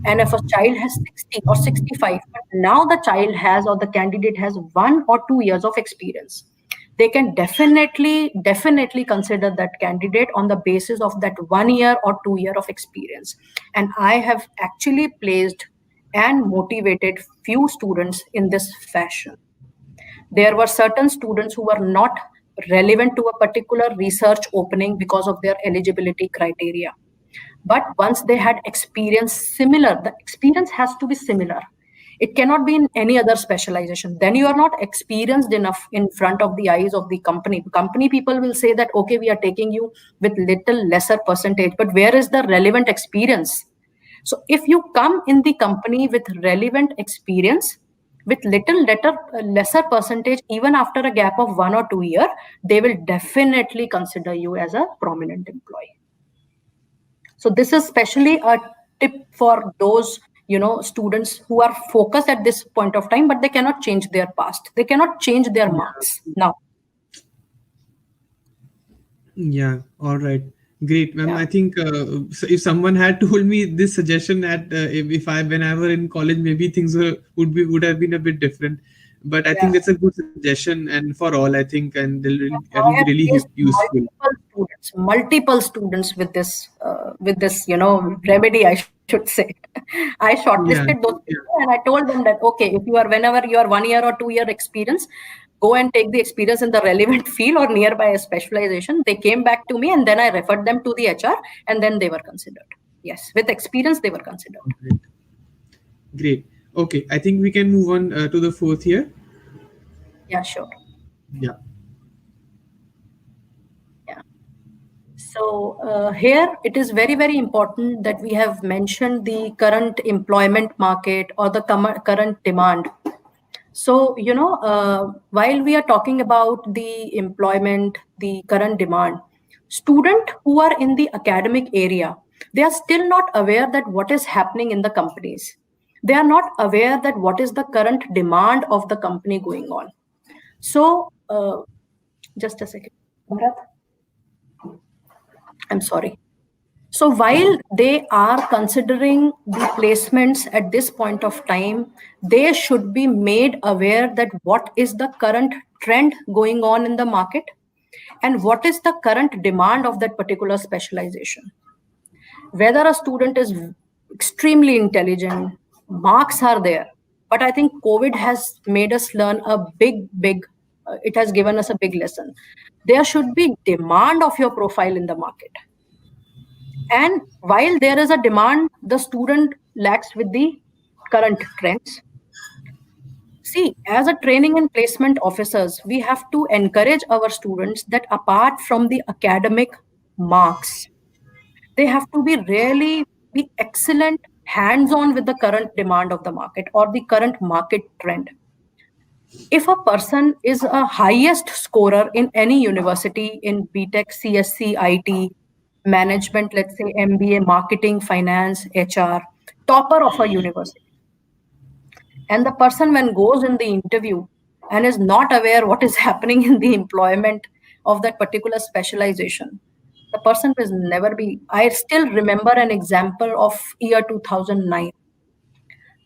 and if a child has 60 or 65, but now the child has or the candidate has 1 or 2 years of experience, they can definitely consider that candidate on the basis of that 1 year or 2 year of experience. And I have actually placed and motivated few students in this fashion. There were certain students who were not relevant to a particular research opening because of their eligibility criteria, but once they had experience similar, the experience has to be similar, it cannot be in any other specialization, then you are not experienced enough in front of the eyes of the company people will say that okay, we are taking you with little lesser percentage, but where is the relevant experience? So if you come in the company with relevant experience with lesser percentage, even after a gap of 1 or 2 year, they will definitely consider you as a prominent employee. So this is especially a tip for those students who are focused at this point of time, but they cannot change their past, they cannot change their marks now. Yeah, all right. Great, ma'am. Yeah. I think so if someone had told me this suggestion at if I when I were in college, maybe things would have been a bit different. But I think Yeah. that's a good suggestion, and for all, I think, and that I will be have really placed useful. multiple students with this, remedy, I should say. I shortlisted Yeah, those people yeah, and I told them that, okay, if you are, whenever you are 1 year or 2 year experience, go and take the experience in the relevant field or nearby a specialization. They came back to me and then I referred them to the HR and then they were considered. Yes, with experience, they were considered. all right. Great. Okay, I think we can move on to the fourth year. Yeah, sure. Yeah. Yeah. So here it is very, very important that we have mentioned the current employment market or the current demand. So, while we are talking about the employment, the current demand, student who are in the academic area, they are still not aware that what is happening in the companies. They are not aware that what is the current demand of the company going on. So, just a second, Bharat. I'm sorry. So while they are considering the placements at this point of time, they should be made aware that what is the current trend going on in the market and what is the current demand of that particular specialization. Whether a student is extremely intelligent, marks are there, but I think COVID has made us learn a big, it has given us a big lesson. There should be demand of your profile in the market. And while there is a demand, the student lacks with the current trends. See, as a training and placement officers, we have to encourage our students that apart from the academic marks, they have to be really be excellent hands-on with the current demand of the market or the current market trend. If a person is a highest scorer in any university in BTech, CSC, IT, management, let's say MBA, marketing, finance, HR, topper of a university, and the person when goes in the interview and is not aware what is happening in the employment of that particular specialization, the person will never be. I still remember an example of year 2009.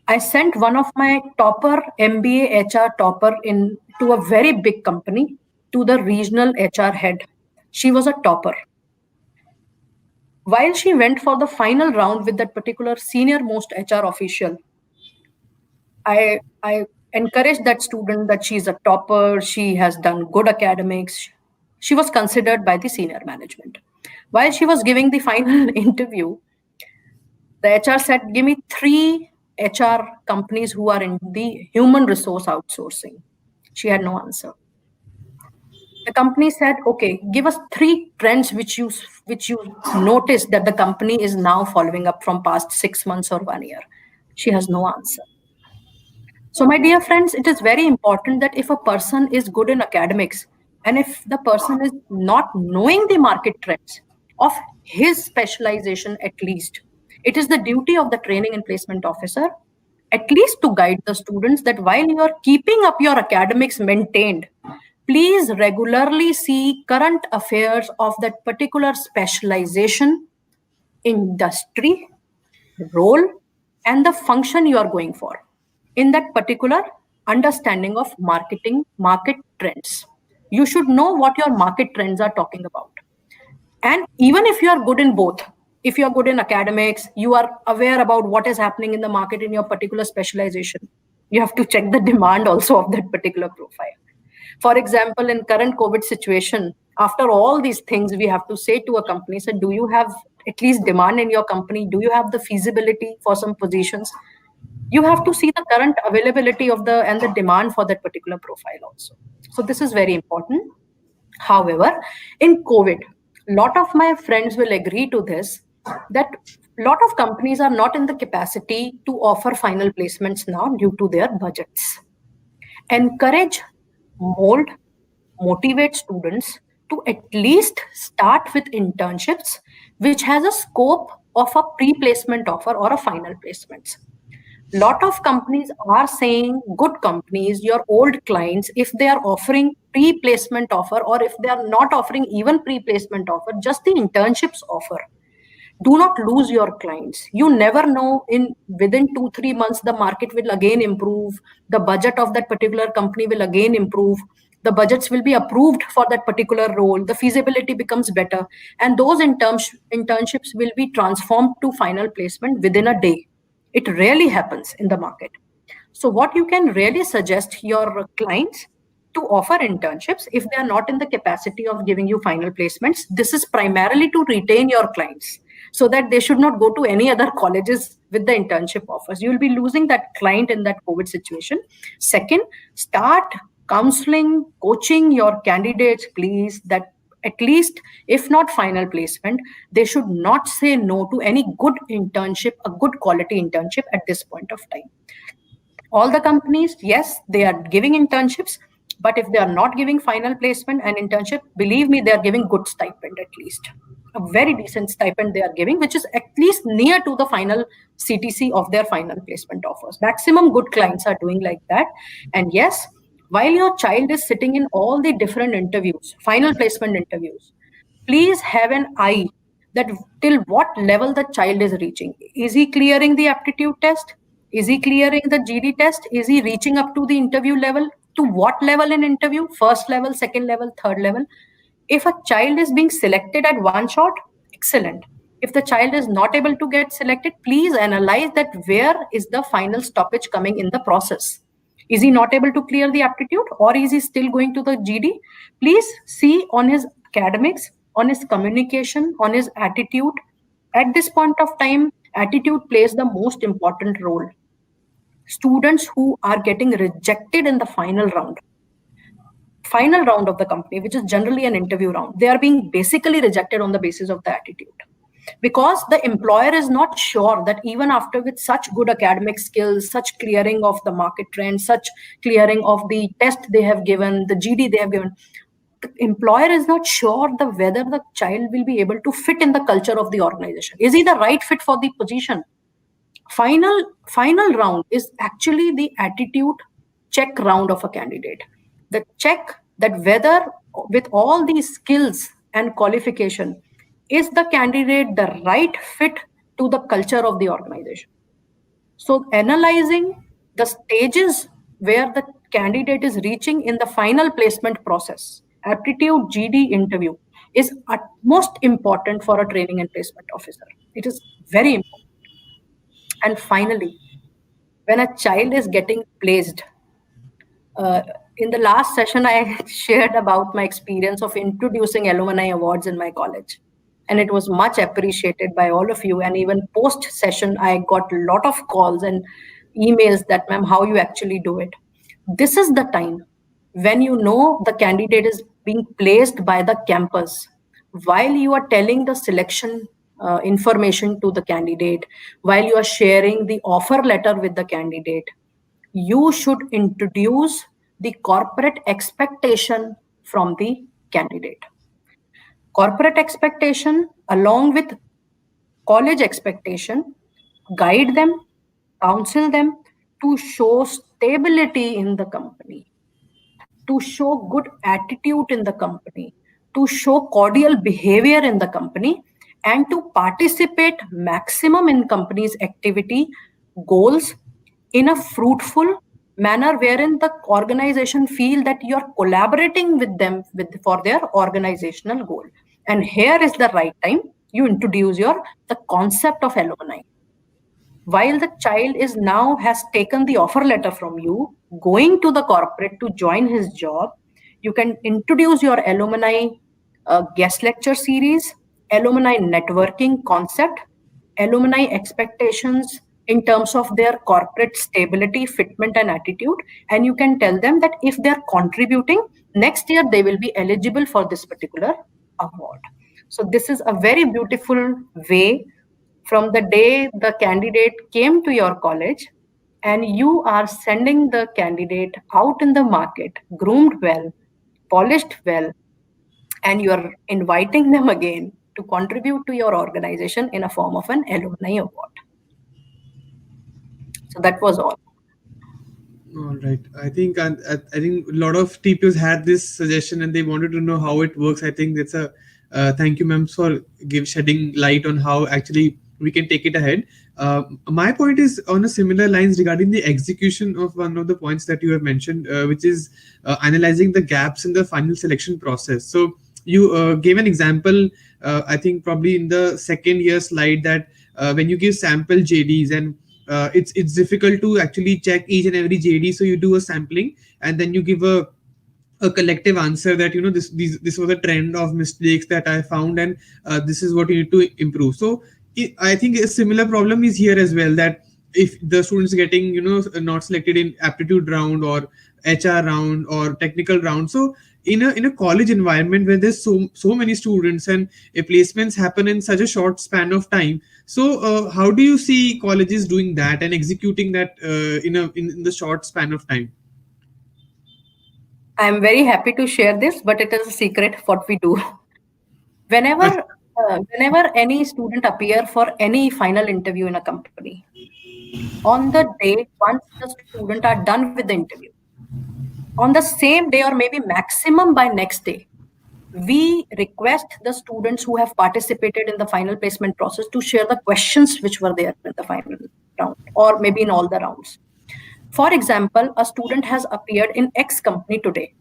I sent one of my topper MBA HR topper in to a very big company to the regional HR head. She was a topper. While she went for the final round with that particular senior most HR official, I encouraged that student that she's a topper, she has done good academics. She was considered by the senior management. While she was giving the final interview, the HR said, give me 3 HR companies who are in the human resource outsourcing. She had no answer. The company said, okay, give us 3 trends which you noticed that the company is now following up from past 6 months or 1 year. She has no answer. So, my dear friends, it is very important that if a person is good in academics and if the person is not knowing the market trends of his specialization, at least, it is the duty of the training and placement officer at least to guide the students that while you are keeping up your academics maintained, please regularly see current affairs of that particular specialization, industry, role, and the function you are going for in that particular understanding of market trends. You should know what your market trends are talking about. And even if you are good in both, if you are good in academics, you are aware about what is happening in the market in your particular specialization, you have to check the demand also of that particular profile. For example, in current COVID situation, after all these things, we have to say to a company, so do you have at least demand in your company? Do you have the feasibility for some positions? You have to see the current availability of the and the demand for that particular profile also. So this is very important. However, in COVID, a lot of my friends will agree to this, that a lot of companies are not in the capacity to offer final placements now due to their budgets. Encourage, mold, motivate students to at least start with internships which has a scope of a pre-placement offer or a final placements. Lot of companies are saying, good companies, your old clients, if they are offering pre-placement offer or if they are not offering even pre-placement offer, just the internships offer, do not lose your clients. You never know, in within 2-3 months the market will again improve, the budget of that particular company will again improve, the budgets will be approved for that particular role, the feasibility becomes better, and those internships will be transformed to final placement within a day. It really happens in the market. So what you can really suggest your clients to offer internships if they are not in the capacity of giving you final placements. This is primarily to retain your clients so that they should not go to any other colleges with the internship offers. You will be losing that client in that COVID situation. Second, start counseling, coaching your candidates, please, that at least if not final placement, they should not say no to any good internship, a good quality internship at this point of time. All the companies, yes, they are giving internships. But if they are not giving final placement and internship, believe me, they are giving good stipend at least. A very decent stipend they are giving, which is at least near to the final CTC of their final placement offers. Maximum good clients are doing like that. And yes, while your child is sitting in all the different interviews, final placement interviews, please have an eye that till what level the child is reaching. Is he clearing the aptitude test? Is he clearing the GD test? Is he reaching up to the interview level? To what level in interview? First level, second level, third level. If a child is being selected at one shot, excellent. If the child is not able to get selected, please analyze that where is the final stoppage coming in the process. Is he not able to clear the aptitude, or is he still going to the GD? Please see on his academics, on his communication, on his attitude. At this point of time, attitude plays the most important role. Students who are getting rejected in the final round of the company, which is generally an interview round, they are being basically rejected on the basis of the attitude, because the employer is not sure that even after with such good academic skills, such clearing of the market trend, such clearing of the test they have given, the GD they have given, the employer is not sure the whether the child will be able to fit in the culture of the organization. Is he the right fit for the position? Final round is actually the attitude check round of a candidate. The check that whether with all these skills and qualification, is the candidate the right fit to the culture of the organization. So analyzing the stages where the candidate is reaching in the final placement process, aptitude GD interview, is utmost important for a training and placement officer. It is very important. And finally, when a child is getting placed, in the last session, I shared about my experience of introducing alumni awards in my college. And it was much appreciated by all of you. And even post session, I got a lot of calls and emails that, ma'am, how you actually do it. This is the time when you know the candidate is being placed by the campus, while you are telling the selection information to the candidate, while you are sharing the offer letter with the candidate, you should introduce the corporate expectation from the candidate. Corporate expectation along with college expectation, guide them, counsel them to show stability in the company, to show good attitude in the company, to show cordial behavior in the company, and to participate maximum in company's activity goals in a fruitful manner, wherein the organization feel that you are collaborating with them for their organizational goal. And here is the right time you introduce the concept of alumni. While the child is now has taken the offer letter from you, going to the corporate to join his job, you can introduce your alumni guest lecture series, alumni networking concept, alumni expectations in terms of their corporate stability, fitment, and attitude. And you can tell them that if they're contributing, next year they will be eligible for this particular award. So this is a very beautiful way, from the day the candidate came to your college and you are sending the candidate out in the market, groomed well, polished well, and you are inviting them again to contribute to your organization in a form of an alumni award. So that was all. All right. I think a lot of TPOs had this suggestion and they wanted to know how it works. I think that's a thank you, ma'am, for shedding light on how actually we can take it ahead. My point is on a similar lines regarding the execution of one of the points that you have mentioned, which is analyzing the gaps in the final selection process. So you gave an example, I think probably in the second year slide, that when you give sample JDs and it's difficult to actually check each and every JD. So you do a sampling and then you give a collective answer that this was a trend of mistakes that I found, and this is what you need to improve. So I think a similar problem is here as well, that if the students getting not selected in aptitude round or HR round or technical round, so in a college environment where there's so many students and placements happen in such a short span of time, so how do you see colleges doing that and executing that in the short span of time? I'm very happy to share this, but it is a secret what we do. Whenever, whenever any student appear for any final interview in a company, on the day once the student are done with the interview, on the same day or maybe maximum by next day, we request the students who have participated in the final placement process to share the questions which were there in the final round or maybe in all the rounds. For example, a student has appeared in X company today.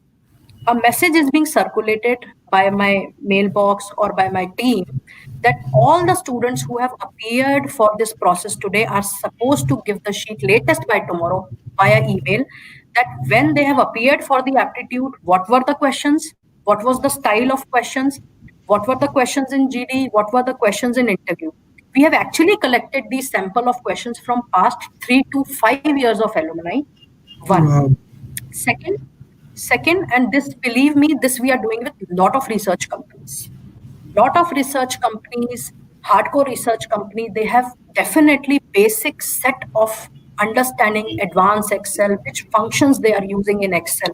A message is being circulated by my mailbox or by my team that all the students who have appeared for this process today are supposed to give the sheet latest by tomorrow via email, that when they have appeared for the aptitude, what were the questions, what was the style of questions, what were the questions in GD, what were the questions in interview. We have actually collected these sample of questions from past 3 to 5 years of alumni. One. Wow. Second, second, and this, believe me, this we are doing with lot of research companies. Lot of research companies, hardcore research company, they have definitely basic set of understanding advanced Excel, which functions they are using in Excel.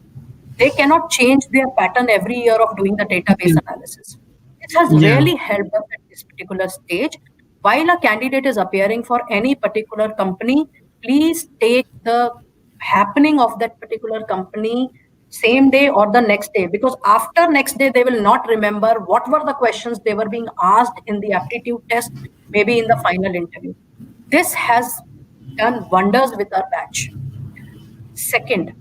They cannot change their pattern every year of doing the database Yeah. analysis. This has Yeah. really helped us at this particular stage. While a candidate is appearing for any particular company, please take the happening of that particular company same day or the next day, because after next day they will not remember what were the questions they were being asked in the aptitude test, maybe in the final interview. This has done wonders with our batch. Second,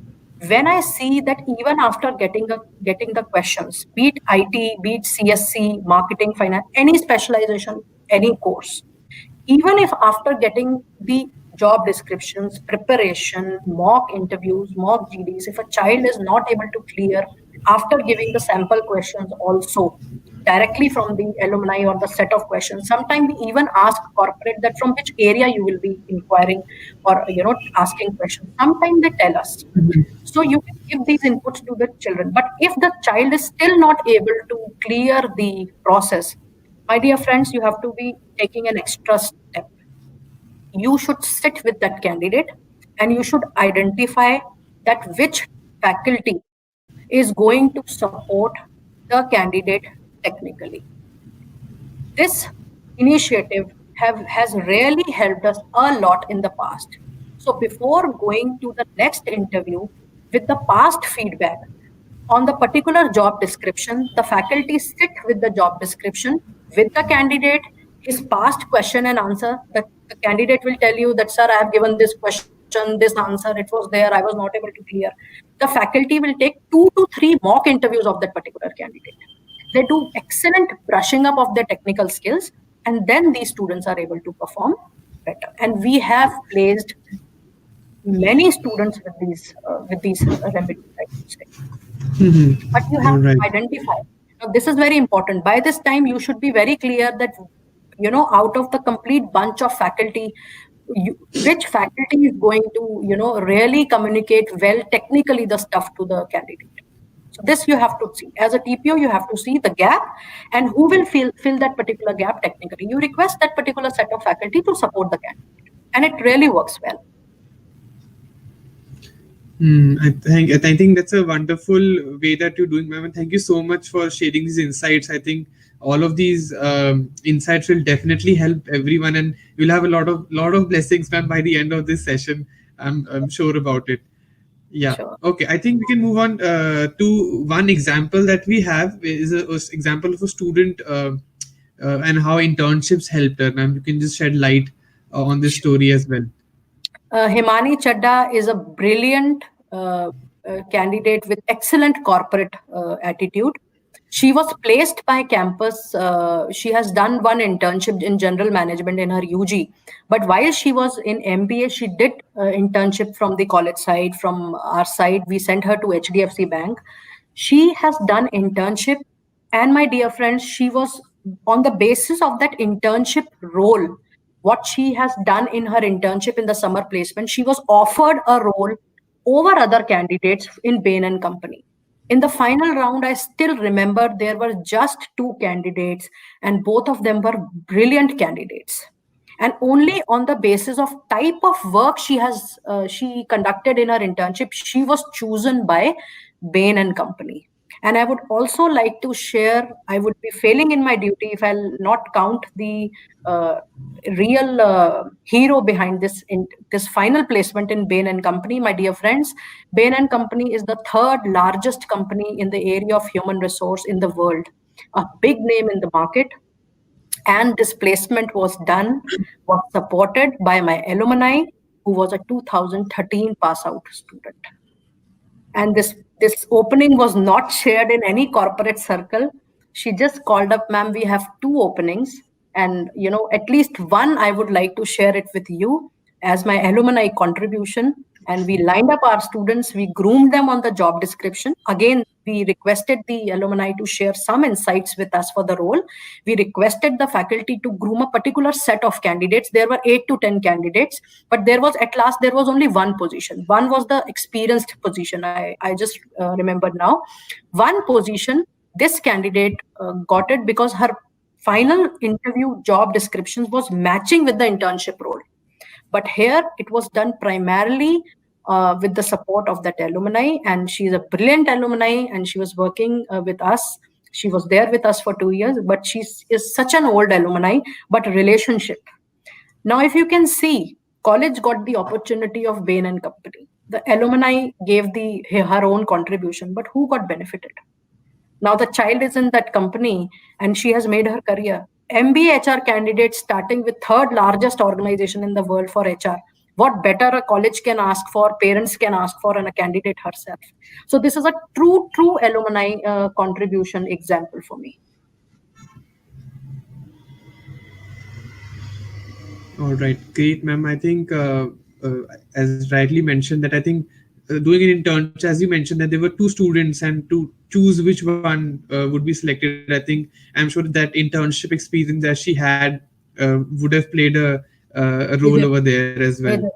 when I see that even after getting the questions, be it IT, be it CSC, marketing, finance, any specialization, any course, even if after getting the job descriptions, preparation, mock interviews, mock GDs, if a child is not able to clear after giving the sample questions also directly from the alumni or the set of questions, sometimes we even ask corporate that from which area you will be inquiring or asking questions. Sometimes they tell us. So you can give these inputs to the children. But if the child is still not able to clear the process, my dear friends, you have to be taking an extra step. You should sit with that candidate and you should identify that which faculty is going to support the candidate technically. This initiative has really helped us a lot in the past. So before going to the next interview with the past feedback on the particular job description, the faculty sit with the job description with the candidate, his past question and answer. The candidate will tell you that, sir, I have given this question, this answer, it was there, I was not able to clear. The faculty will take 2 to 3 mock interviews of that particular candidate. They do excellent brushing up of their technical skills, and then these students are able to perform better. And we have placed many students with these remedies, I would say. But you have All to right. identify. Now, this is very important. By this time, you should be very clear that, out of the complete bunch of faculty, which faculty is going to, really communicate well technically the stuff to the candidate. So this you have to see. As a TPO, you have to see the gap and who will fill that particular gap technically. You request that particular set of faculty to support the candidate, and it really works well. I think that's a wonderful way that you're doing, ma'am. And thank you so much for sharing these insights. I think all of these insights will definitely help everyone, and you'll have a lot of blessings, ma'am, by the end of this session. I'm sure about it. Yeah. Sure. Okay. I think we can move on to one example that we have is a example of a student and how internships helped her. Ma'am, you can just shed light on this story as well. Himani Chadda is a brilliant candidate with excellent corporate attitude. She was placed by campus. She has done one internship in general management in her UG. But while she was in MBA, she did internship from the college side, from our side. We sent her to HDFC Bank. She has done internship. And my dear friends, she was on the basis of that internship role, what she has done in her internship in the summer placement, she was offered a role over other candidates in Bain and Company. In the final round, I still remember there were just 2 candidates, and both of them were brilliant candidates. and only on the basis of type of work she conducted in her internship, she was chosen by Bain and Company. And I would also like to share, I would be failing in my duty if I'll not count the uh, real hero behind this final placement in Bain and Company. My dear friends, Bain and Company is the third largest company in the area of human resource in the world, a big name in the market. And this placement was supported by my alumni, who was a 2013 pass out student. And this opening was not shared in any corporate circle. She just called up, ma'am, we have two openings, and at least one I would like to share it with you as my alumni contribution. And we lined up our students, we groomed them on the job description. Again, we requested the alumni to share some insights with us for the role. We requested the faculty to groom a particular set of candidates. There were 8 to 10 candidates, but there was only one position. One was the experienced position. I just remembered now. One position, this candidate got it because her final interview job descriptions was matching with the internship role. But here it was done primarily with the support of that alumni, and she is a brilliant alumni, and she was working with us. She was there with us for 2 years, but she is such an old alumni, but relationship. Now, if you can see, college got the opportunity of Bain and Company. The alumni gave her own contribution, but who got benefited? Now the child is in that company and she has made her career. MBA HR candidate starting with third largest organization in the world for HR. What better a college can ask for, parents can ask for, and a candidate herself. So this is a true alumni contribution example for me. All right, great, ma'am. I think, as rightly mentioned, that I think doing an internship, as you mentioned, that there were two students, and to choose which one would be selected, I think I'm sure that internship experience that she had would have played a role over there as well.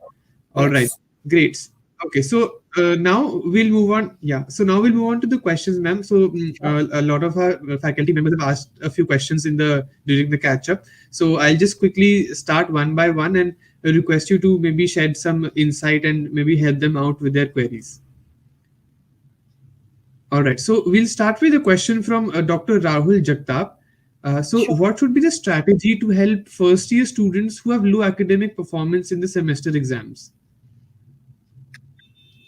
All right, Yes. great. Okay, so now we'll move on. Yeah, so now we'll move on to the questions, ma'am. So a lot of our faculty members have asked a few questions during the catch up. So I'll just quickly start one by one and request you to maybe shed some insight and maybe help them out with their queries. All right, so we'll start with a question from Dr. Rahul Jagtap. So, Sure. what should be the strategy to help first year students who have low academic performance in the semester exams?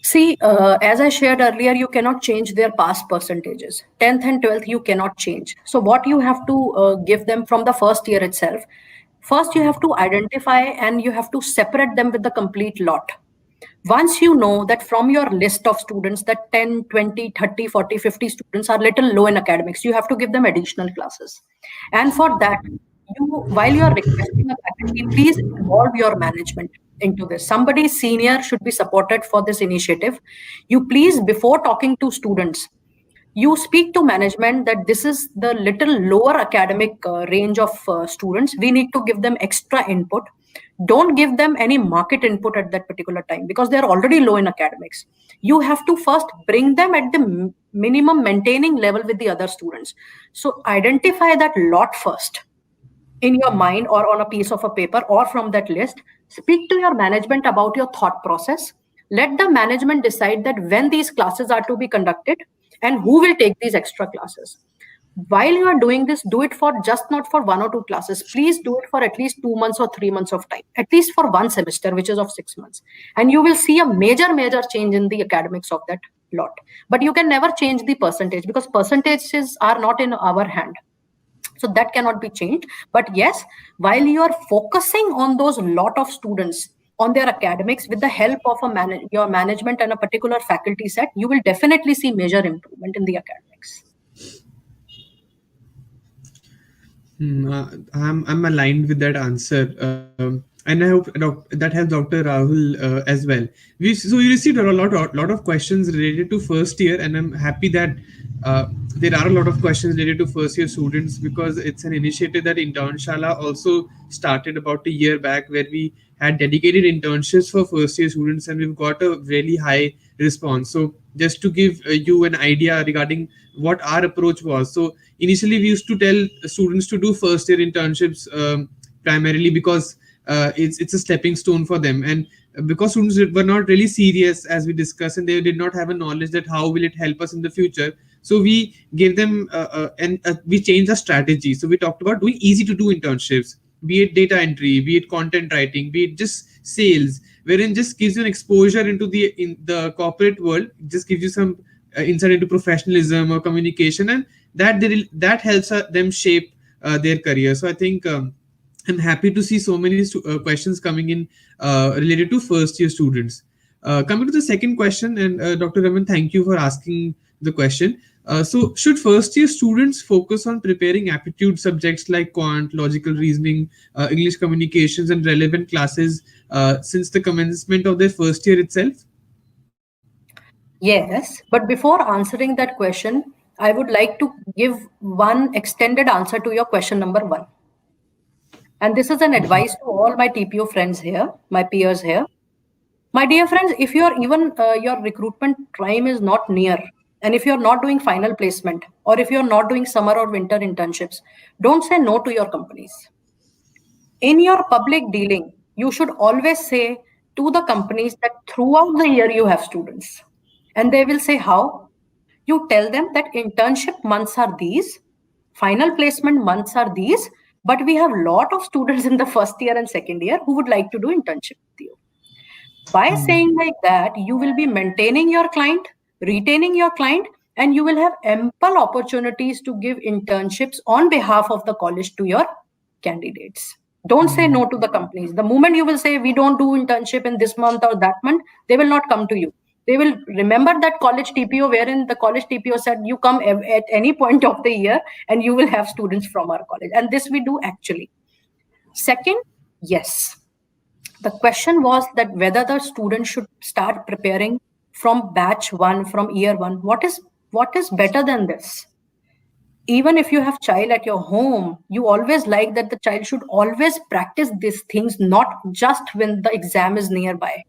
See, as I shared earlier, you cannot change their past percentages. 10th and 12th, you cannot change. So, what you have to give them from the first year itself, first you have to identify and you have to separate them with the complete lot. Once you know that from your list of students that 10, 20, 30, 40, 50 students are little low in academics, you have to give them additional classes. And for that, while you are requesting a faculty, please involve your management into this. Somebody senior should be supported for this initiative. You please, before talking to students, you speak to management that this is the little lower academic range of students. We need to give them extra input. Don't give them any market input at that particular time because they're already low in academics. You have to first bring them at the minimum maintaining level with the other students. So identify that lot first in your mind or on a piece of a paper or from that list. Speak to your management about your thought process. Let the management decide that when these classes are to be conducted and who will take these extra classes. While you are doing this, do it for just not for 1 or 2 classes. Please do it for at least 2 months or 3 months of time, at least for one semester, which is of 6 months. And you will see a major change in the academics of that lot. But you can never change the percentage because percentages are not in our hand. So that cannot be changed. But yes, while you are focusing on those lot of students on their academics with the help of your management and a particular faculty set, you will definitely see major improvement in the academics. I'm aligned with that answer, and I hope that helps Dr. Rahul as well. So we received a lot of questions related to first year, and I'm happy that there are a lot of questions related to first year students because it's an initiative that Internshala also started about a year back, where we had dedicated internships for first year students, and we've got a really high response. So just to give you an idea regarding what our approach was. So initially we used to tell students to do first year internships primarily because it's a stepping stone for them. And because students were not really serious, as we discussed, and they did not have a knowledge that how will it help us in the future, so we gave them and we changed the strategy. So we talked about doing easy to do internships, be it data entry, be it content writing, be it just sales, wherein just gives you an exposure into the corporate world, just gives you some insight into professionalism or communication, and that helps them shape their career. So I think I'm happy to see so many questions coming in related to first year students. Coming to the second question, and Dr. Raman, thank you for asking the question. So, should first year students focus on preparing aptitude subjects like quant, logical reasoning, English communications, and relevant classes since the commencement of their first year itself? Yes, but before answering that question, I would like to give one extended answer to your question number one. And this is an advice to all my TPO friends here, my peers here. My dear friends, if you're even your recruitment time is not near, and if you're not doing final placement, or if you're not doing summer or winter internships, don't say no to your companies. In your public dealing, you should always say to the companies that throughout the year you have students. And they will say, how? You tell them that internship months are these, final placement months are these, but we have a lot of students in the first year and second year who would like to do internship with you. By saying like that, you will be maintaining your client, retaining your client, and you will have ample opportunities to give internships on behalf of the college to your candidates. Don't say no to the companies. The moment you will say, we don't do internship in this month or that month, they will not come to you. They will remember that college TPO, wherein the college TPO said, you come at any point of the year and you will have students from our college. And this we do actually. Second, yes. The question was that whether the student should start preparing from batch one, from year one. What is better than this? Even if you have child at your home, you always like that the child should always practice these things, not just when the exam is nearby.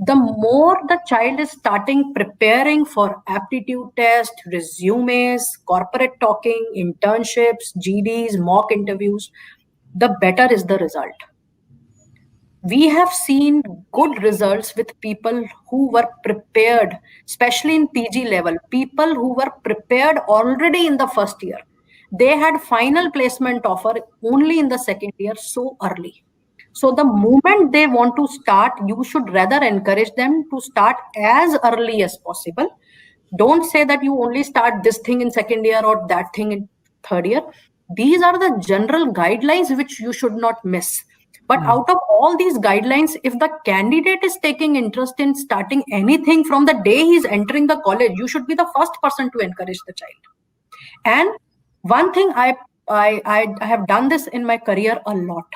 The more the child is starting preparing for aptitude test, resumes, corporate talking, internships, GDs, mock interviews, the better is the result. We have seen good results with people who were prepared, especially in PG level, people who were prepared already in the first year. They had final placement offer only in the second year so early. So the moment they want to start, you should rather encourage them to start as early as possible. Don't say that you only start this thing in second year or that thing in third year. These are the general guidelines which you should not miss. But out of all these guidelines, if the candidate is taking interest in starting anything from the day he's entering the college, you should be the first person to encourage the child. And one thing I have done this in my career a lot.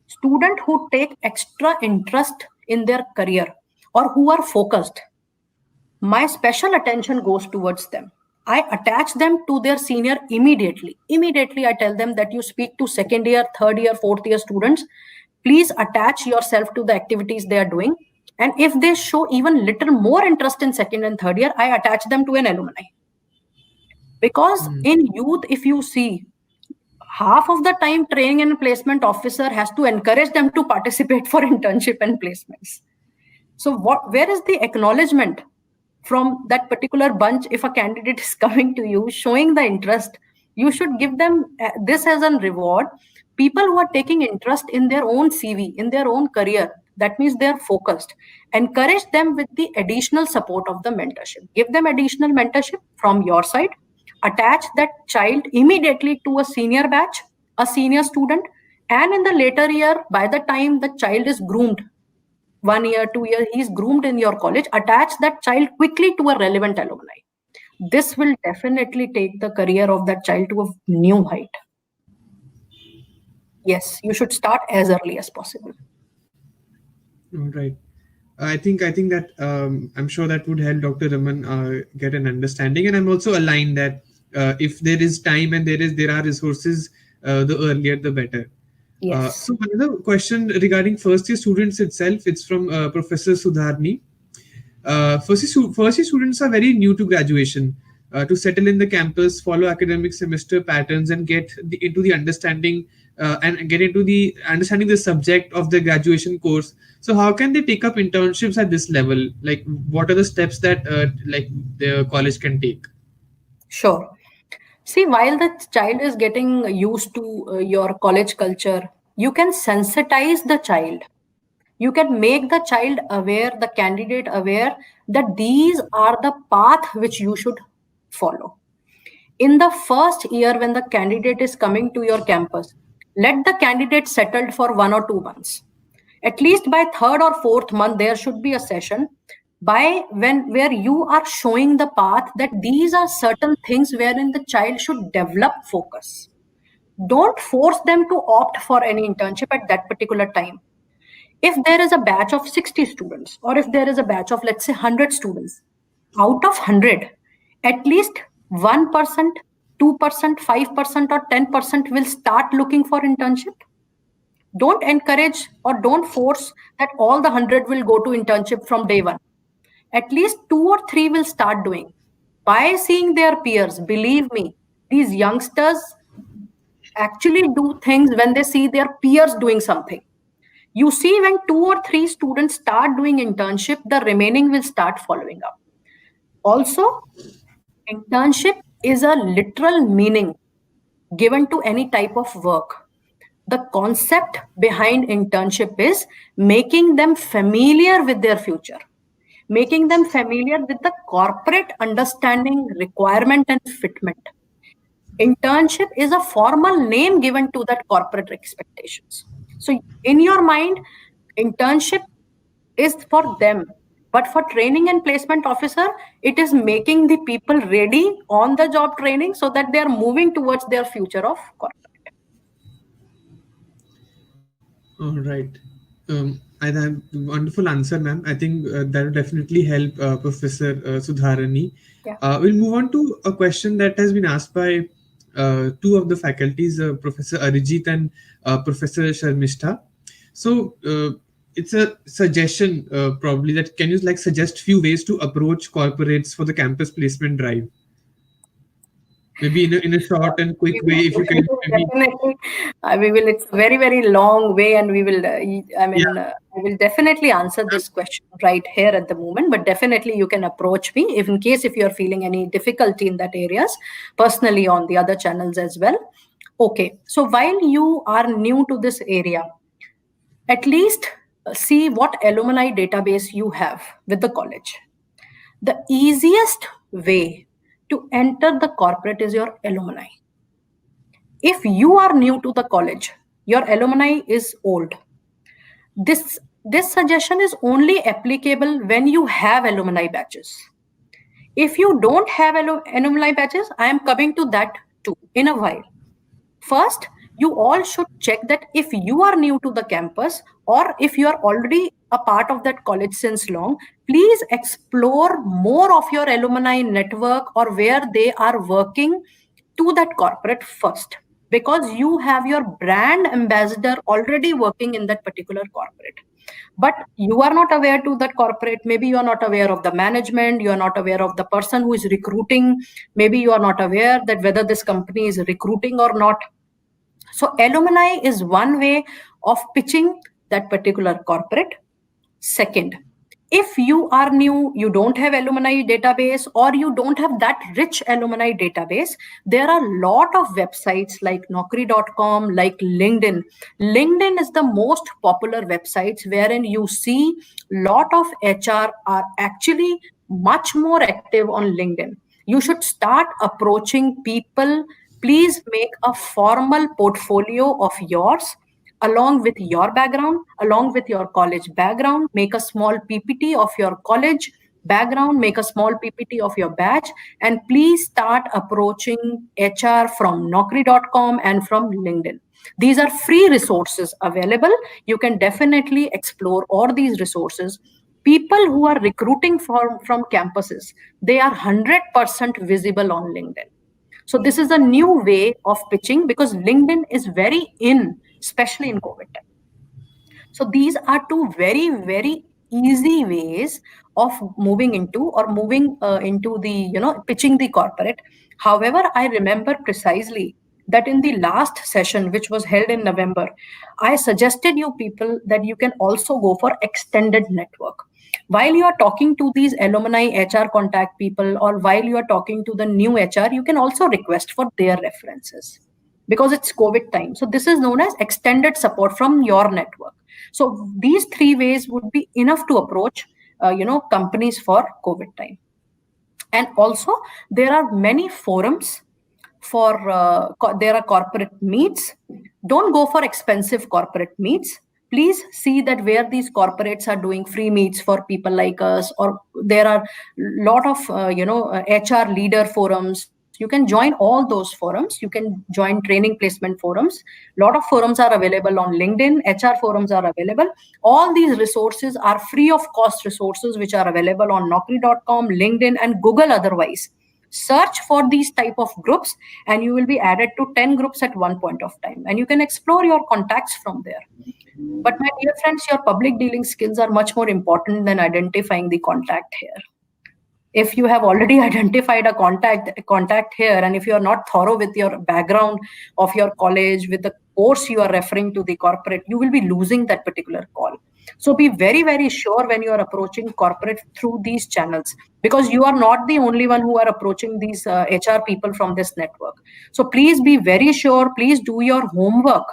Students who take extra interest in their career or who are focused, my special attention goes towards them. I attach them to their senior immediately. Immediately, I tell them that you speak to second year, third year, fourth year students. Please attach yourself to the activities they are doing. And if they show even little more interest in second and third year, I attach them to an alumni. Because in youth, if you see, half of the time training and placement officer has to encourage them to participate for internship and placements. So where is the acknowledgement from that particular bunch? If a candidate is coming to you showing the interest, you should give them this as a reward. People who are taking interest in their own CV, in their own career, that means they're focused. Encourage them with the additional support of the mentorship. Give them additional mentorship from your side. Attach that child immediately to a senior batch, a senior student, and in the later year, by the time the child is groomed, 1 year, 2 years, he's groomed in your college, attach that child quickly to a relevant alumni. This will definitely take the career of that child to a new height. Yes, you should start as early as possible. All right. I think that I'm sure that would help Dr. Raman get an understanding, and I'm also aligned that if there is time and there are resources, the earlier the better. Yes. So another question regarding first year students itself, it's from Professor Sudharni. First year students are very new to graduation, to settle in the campus, follow academic semester patterns, and get into the understanding and get into the understanding the subject of the graduation course. So how can they take up internships at this level? Like, what are the steps that like the college can take? Sure. See, while the child is getting used to your college culture, you can sensitize the child. You can make the child aware, the candidate aware that these are the path which you should follow. In the first year, when the candidate is coming to your campus, let the candidate settled for 1 or 2 months. At least by third or fourth month, there should be a session by when where you are showing the path that these are certain things wherein the child should develop focus. Don't force them to opt for any internship at that particular time. If there is a batch of 60 students, or if there is a batch of, let's say, 100 students, out of 100, at least 1%, 2%, 5%, or 10% will start looking for internship. Don't encourage or don't force that all the 100 will go to internship from day one. At least 2 or 3 will start doing. By seeing their peers, believe me, these youngsters actually do things when they see their peers doing something. You see, when 2 or 3 students start doing internship, the remaining will start following up. Also, internship is a literal meaning given to any type of work. The concept behind internship is making them familiar with their future, making them familiar with the corporate understanding, requirement, and fitment. Internship is a formal name given to that corporate expectations. So, in your mind, internship is for them. But for training and placement officer, it is making the people ready on the job training so that they are moving towards their future of corporate. All right. I have wonderful answer, ma'am. I think that will definitely help Professor Sudharani. Yeah. We'll move on to a question that has been asked by two of the faculties, Professor Arijit and Professor Sharmishta. So it's a suggestion, probably, that can you like suggest few ways to approach corporates for the campus placement drive? Maybe in a short and quick way, if you can maybe. Definitely, we will. It's a very, very long way, and we will. I will definitely answer this question right here at the moment. But definitely, you can approach me if, in case, if you are feeling any difficulty in that areas, personally on the other channels as well. Okay, so while you are new to this area, at least see what alumni database you have with the college. The easiest way to enter the corporate is your alumni. If you are new to the college, your alumni is old. This suggestion is only applicable when you have alumni batches. If you don't have alumni batches, I am coming to that too in a while. First, you all should check that if you are new to the campus or if you are already a part of that college since long, please explore more of your alumni network or where they are working to that corporate first, because you have your brand ambassador already working in that particular corporate. But you are not aware to that corporate. Maybe you are not aware of the management, you are not aware of the person who is recruiting, maybe you are not aware that whether this company is recruiting or not. So alumni is one way of pitching that particular corporate. Second, if you are new, you don't have alumni database or you don't have that rich alumni database, there are a lot of websites like naukri.com, like LinkedIn. LinkedIn is the most popular websites wherein you see lot of HR are actually much more active on LinkedIn. You should start approaching people. Please make a formal portfolio of yours along with your background, along with your college background. Make a small PPT of your college background, make a small PPT of your batch, and please start approaching HR from naukri.com and from LinkedIn. These are free resources available. You can definitely explore all these resources. People who are recruiting from campuses, they are 100% visible on LinkedIn. So this is a new way of pitching because LinkedIn is very in, especially in COVID time. So these are two very, very easy ways of moving into or moving into the, pitching the corporate. However, I remember precisely that in the last session, which was held in November, I suggested you people that you can also go for extended network. While you are talking to these alumni HR contact people, or while you are talking to the new HR, you can also request for their references, because it's COVID time. So this is known as extended support from your network. So these three ways would be enough to approach, companies for COVID time. And also, there are many forums for there are corporate meets. Don't go for expensive corporate meets. Please see that where these corporates are doing free meets for people like us, or there are lot of HR leader forums. You can join all those forums. You can join training placement forums. Lot of forums are available on LinkedIn. HR forums are available. All these resources are free of cost resources, which are available on naukri.com, LinkedIn, and Google otherwise. Search for these type of groups, and you will be added to 10 groups at one point of time, and you can explore your contacts from there. But my dear friends, your public dealing skills are much more important than identifying the contact here. If you have already identified a contact here, and if you are not thorough with your background of your college, with the course you are referring to the corporate, you will be losing that particular call. So be very, very sure when you are approaching corporate through these channels, because you are not the only one who are approaching these HR people from this network. So please be very sure, please do your homework.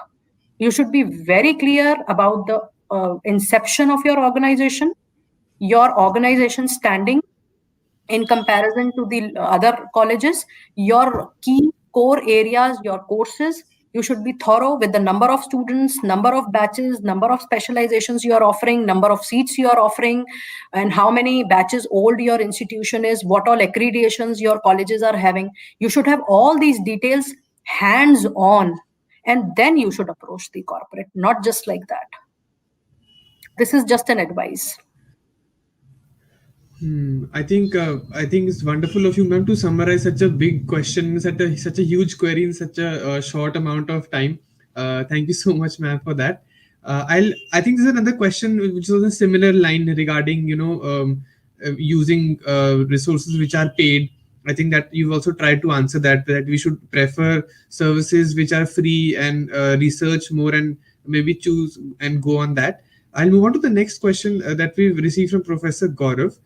You should be very clear about the inception of your organization standing in comparison to the other colleges, your key core areas, your courses. You should be thorough with the number of students, number of batches, number of specializations you are offering, number of seats you are offering, and how many batches old your institution is, what all accreditations your colleges are having. You should have all these details hands on, and then you should approach the corporate, not just like that. This is just an advice. I think it's wonderful of you, ma'am, to summarize such a big question, such a huge query in such a short amount of time. Thank you so much, ma'am, for that. I think there's another question which was a similar line regarding using resources which are paid. I think that you've also tried to answer that we should prefer services which are free, and research more and maybe choose and go on that. I'll move on to the next question that we've received from Professor Gaurav.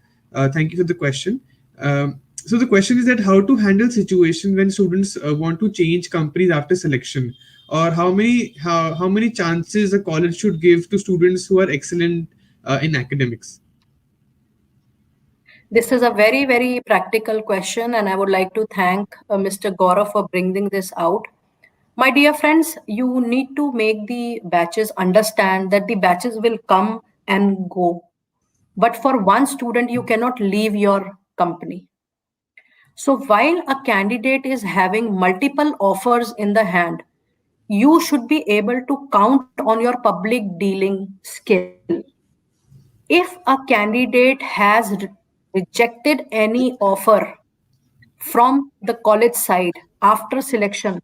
Thank you for the question. So the question is that how to handle situation when students want to change companies after selection, or how many chances a college should give to students who are excellent in academics. This is a very, very practical question, and I would like to thank Mr. Gaurav for bringing this out. My dear friends, you need to make the batches understand that the batches will come and go. But for one student, you cannot leave your company. So while a candidate is having multiple offers in the hand, you should be able to count on your public dealing skill. If a candidate has rejected any offer from the college side after selection,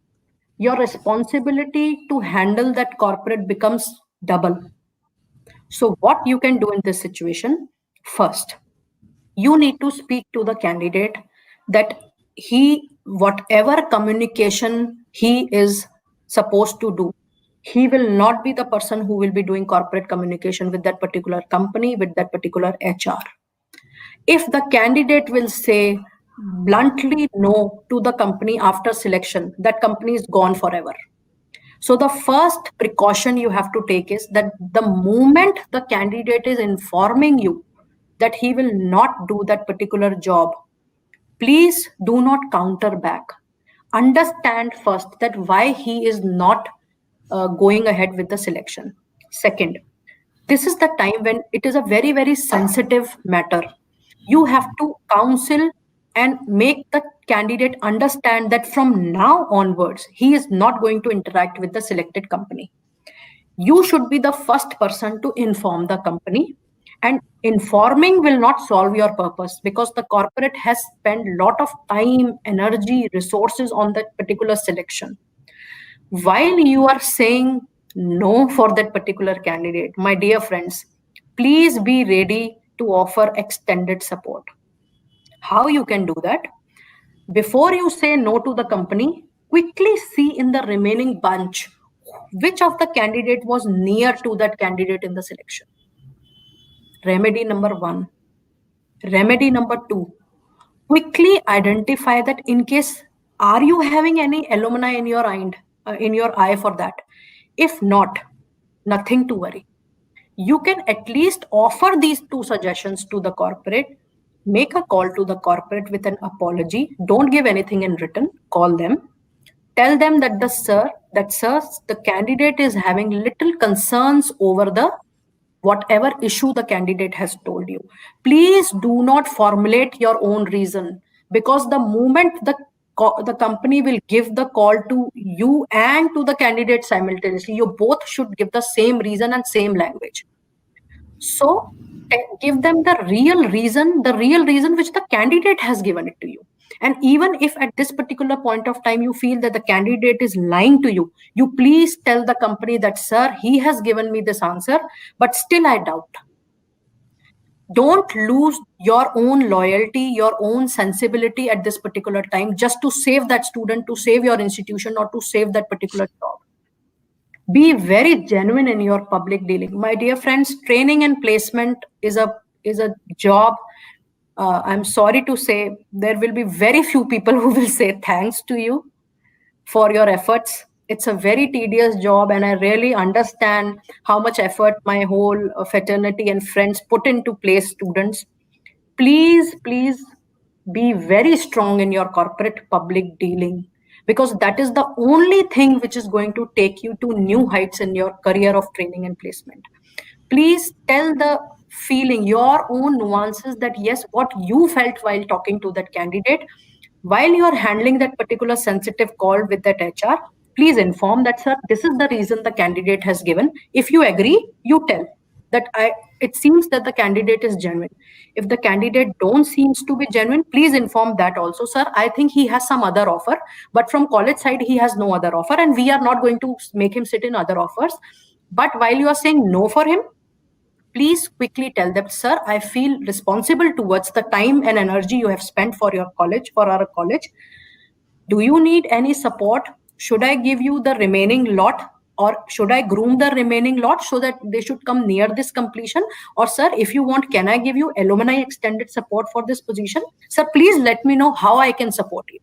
your responsibility to handle that corporate becomes double. So, what you can do in this situation? First, you need to speak to the candidate that whatever communication he is supposed to do, he will not be the person who will be doing corporate communication with that particular company, with that particular HR. If the candidate will say bluntly no to the company after selection, that company is gone forever. So the first precaution you have to take is that the moment the candidate is informing you that he will not do that particular job, please do not counter back. Understand first that why he is not going ahead with the selection. Second, this is the time when it is a very, very sensitive matter. You have to counsel and make the candidate understand that from now onwards, he is not going to interact with the selected company. You should be the first person to inform the company, and informing will not solve your purpose, because the corporate has spent a lot of time, energy, resources on that particular selection. While you are saying no for that particular candidate, my dear friends, please be ready to offer extended support. How you can do that? Before you say no to the company, quickly see in the remaining bunch which of the candidate was near to that candidate in the selection. Remedy number one. Remedy number two, quickly identify that in case, are you having any alumni in your eye for that? If not, nothing to worry. You can at least offer these two suggestions to the corporate. Make a call to the corporate with an apology. Don't give anything in written. Call them. Tell them that the candidate is having little concerns over the whatever issue the candidate has told you. Please do not formulate your own reason, because the moment the company will give the call to you and to the candidate simultaneously, you both should give the same reason and same language. So give them the real reason which the candidate has given it to you. And even if at this particular point of time you feel that the candidate is lying to you, you please tell the company that, sir, he has given me this answer, but still I doubt. Don't lose your own loyalty, your own sensibility at this particular time just to save that student, to save your institution, or to save that particular job. Be very genuine in your public dealing. My dear friends, training and placement is a job. I'm sorry to say there will be very few people who will say thanks to you for your efforts. It's a very tedious job, and I really understand how much effort my whole fraternity and friends put into place students. Please be very strong in your corporate public dealing, because that is the only thing which is going to take you to new heights in your career of training and placement. Please tell the feeling, your own nuances, that yes, what you felt while talking to that candidate, while you are handling that particular sensitive call with that HR. Please inform that, sir, this is the reason the candidate has given. If you agree, you tell that it seems that the candidate is genuine. If the candidate don't seems to be genuine, please inform that also, sir, I think he has some other offer, but from college side he has no other offer, and we are not going to make him sit in other offers. But while you are saying no for him, please quickly tell them, sir, I feel responsible towards the time and energy you have spent for your college, for our college. Do you need any support? Should I give you the remaining lot, or should I groom the remaining lot so that they should come near this completion? Or sir, if you want, can I give you alumni extended support for this position? Sir, please let me know how I can support you.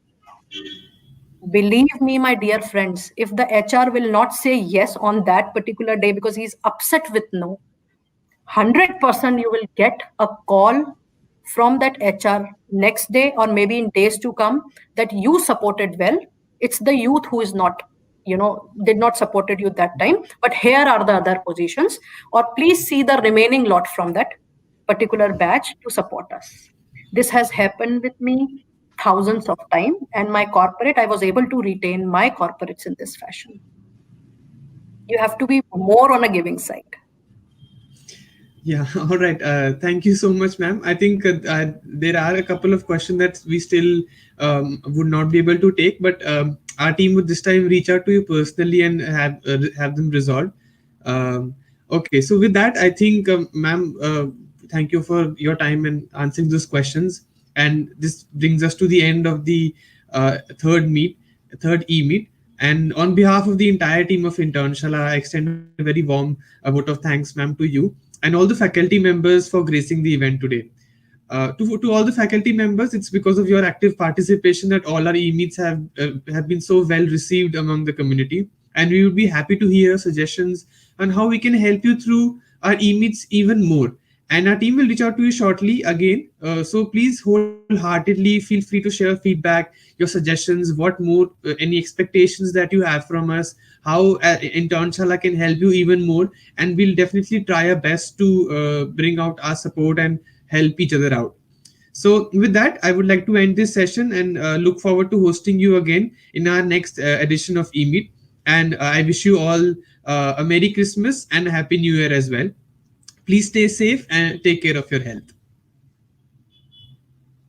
Believe me, my dear friends, if the HR will not say yes on that particular day because he's upset with no, 100% you will get a call from that HR next day, or maybe in days to come, that you supported well. It's the youth who is not, did not supported you that time, but here are the other positions, or please see the remaining lot from that particular batch to support us. This has happened with me thousands of times, and my corporate, I was able to retain my corporates in this fashion. You have to be more on a giving side. Yeah, all right. Thank you so much, ma'am. I think there are a couple of questions that we still would not be able to take, but our team would this time reach out to you personally and have them resolved. Okay, so with that, I think, ma'am, thank you for your time and answering those questions. And this brings us to the end of the third e-meet. And on behalf of the entire team of Internshala, I extend a very warm vote of thanks, ma'am, to you and all the faculty members for gracing the event today. To all the faculty members, it's because of your active participation that all our e-meets have been so well received among the community. And we would be happy to hear suggestions on how we can help you through our e-meets even more. And our team will reach out to you shortly again. So please wholeheartedly feel free to share feedback, your suggestions, what more, any expectations that you have from us, how Internshala can help you even more. And we'll definitely try our best to bring out our support and help each other out. So with that, I would like to end this session and look forward to hosting you again in our next edition of eMeet. And I wish you all a Merry Christmas and a Happy New Year as well. Please stay safe and take care of your health.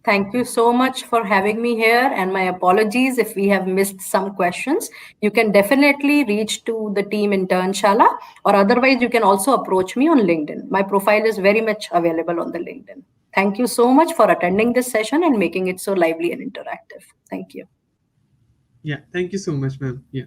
Thank you so much for having me here, and my apologies if we have missed some questions. You can definitely reach to the team Internshala, or otherwise you can also approach me on LinkedIn. My profile is very much available on the LinkedIn. Thank you so much for attending this session and making it so lively and interactive. Thank you. Yeah, thank you so much, ma'am. Yeah.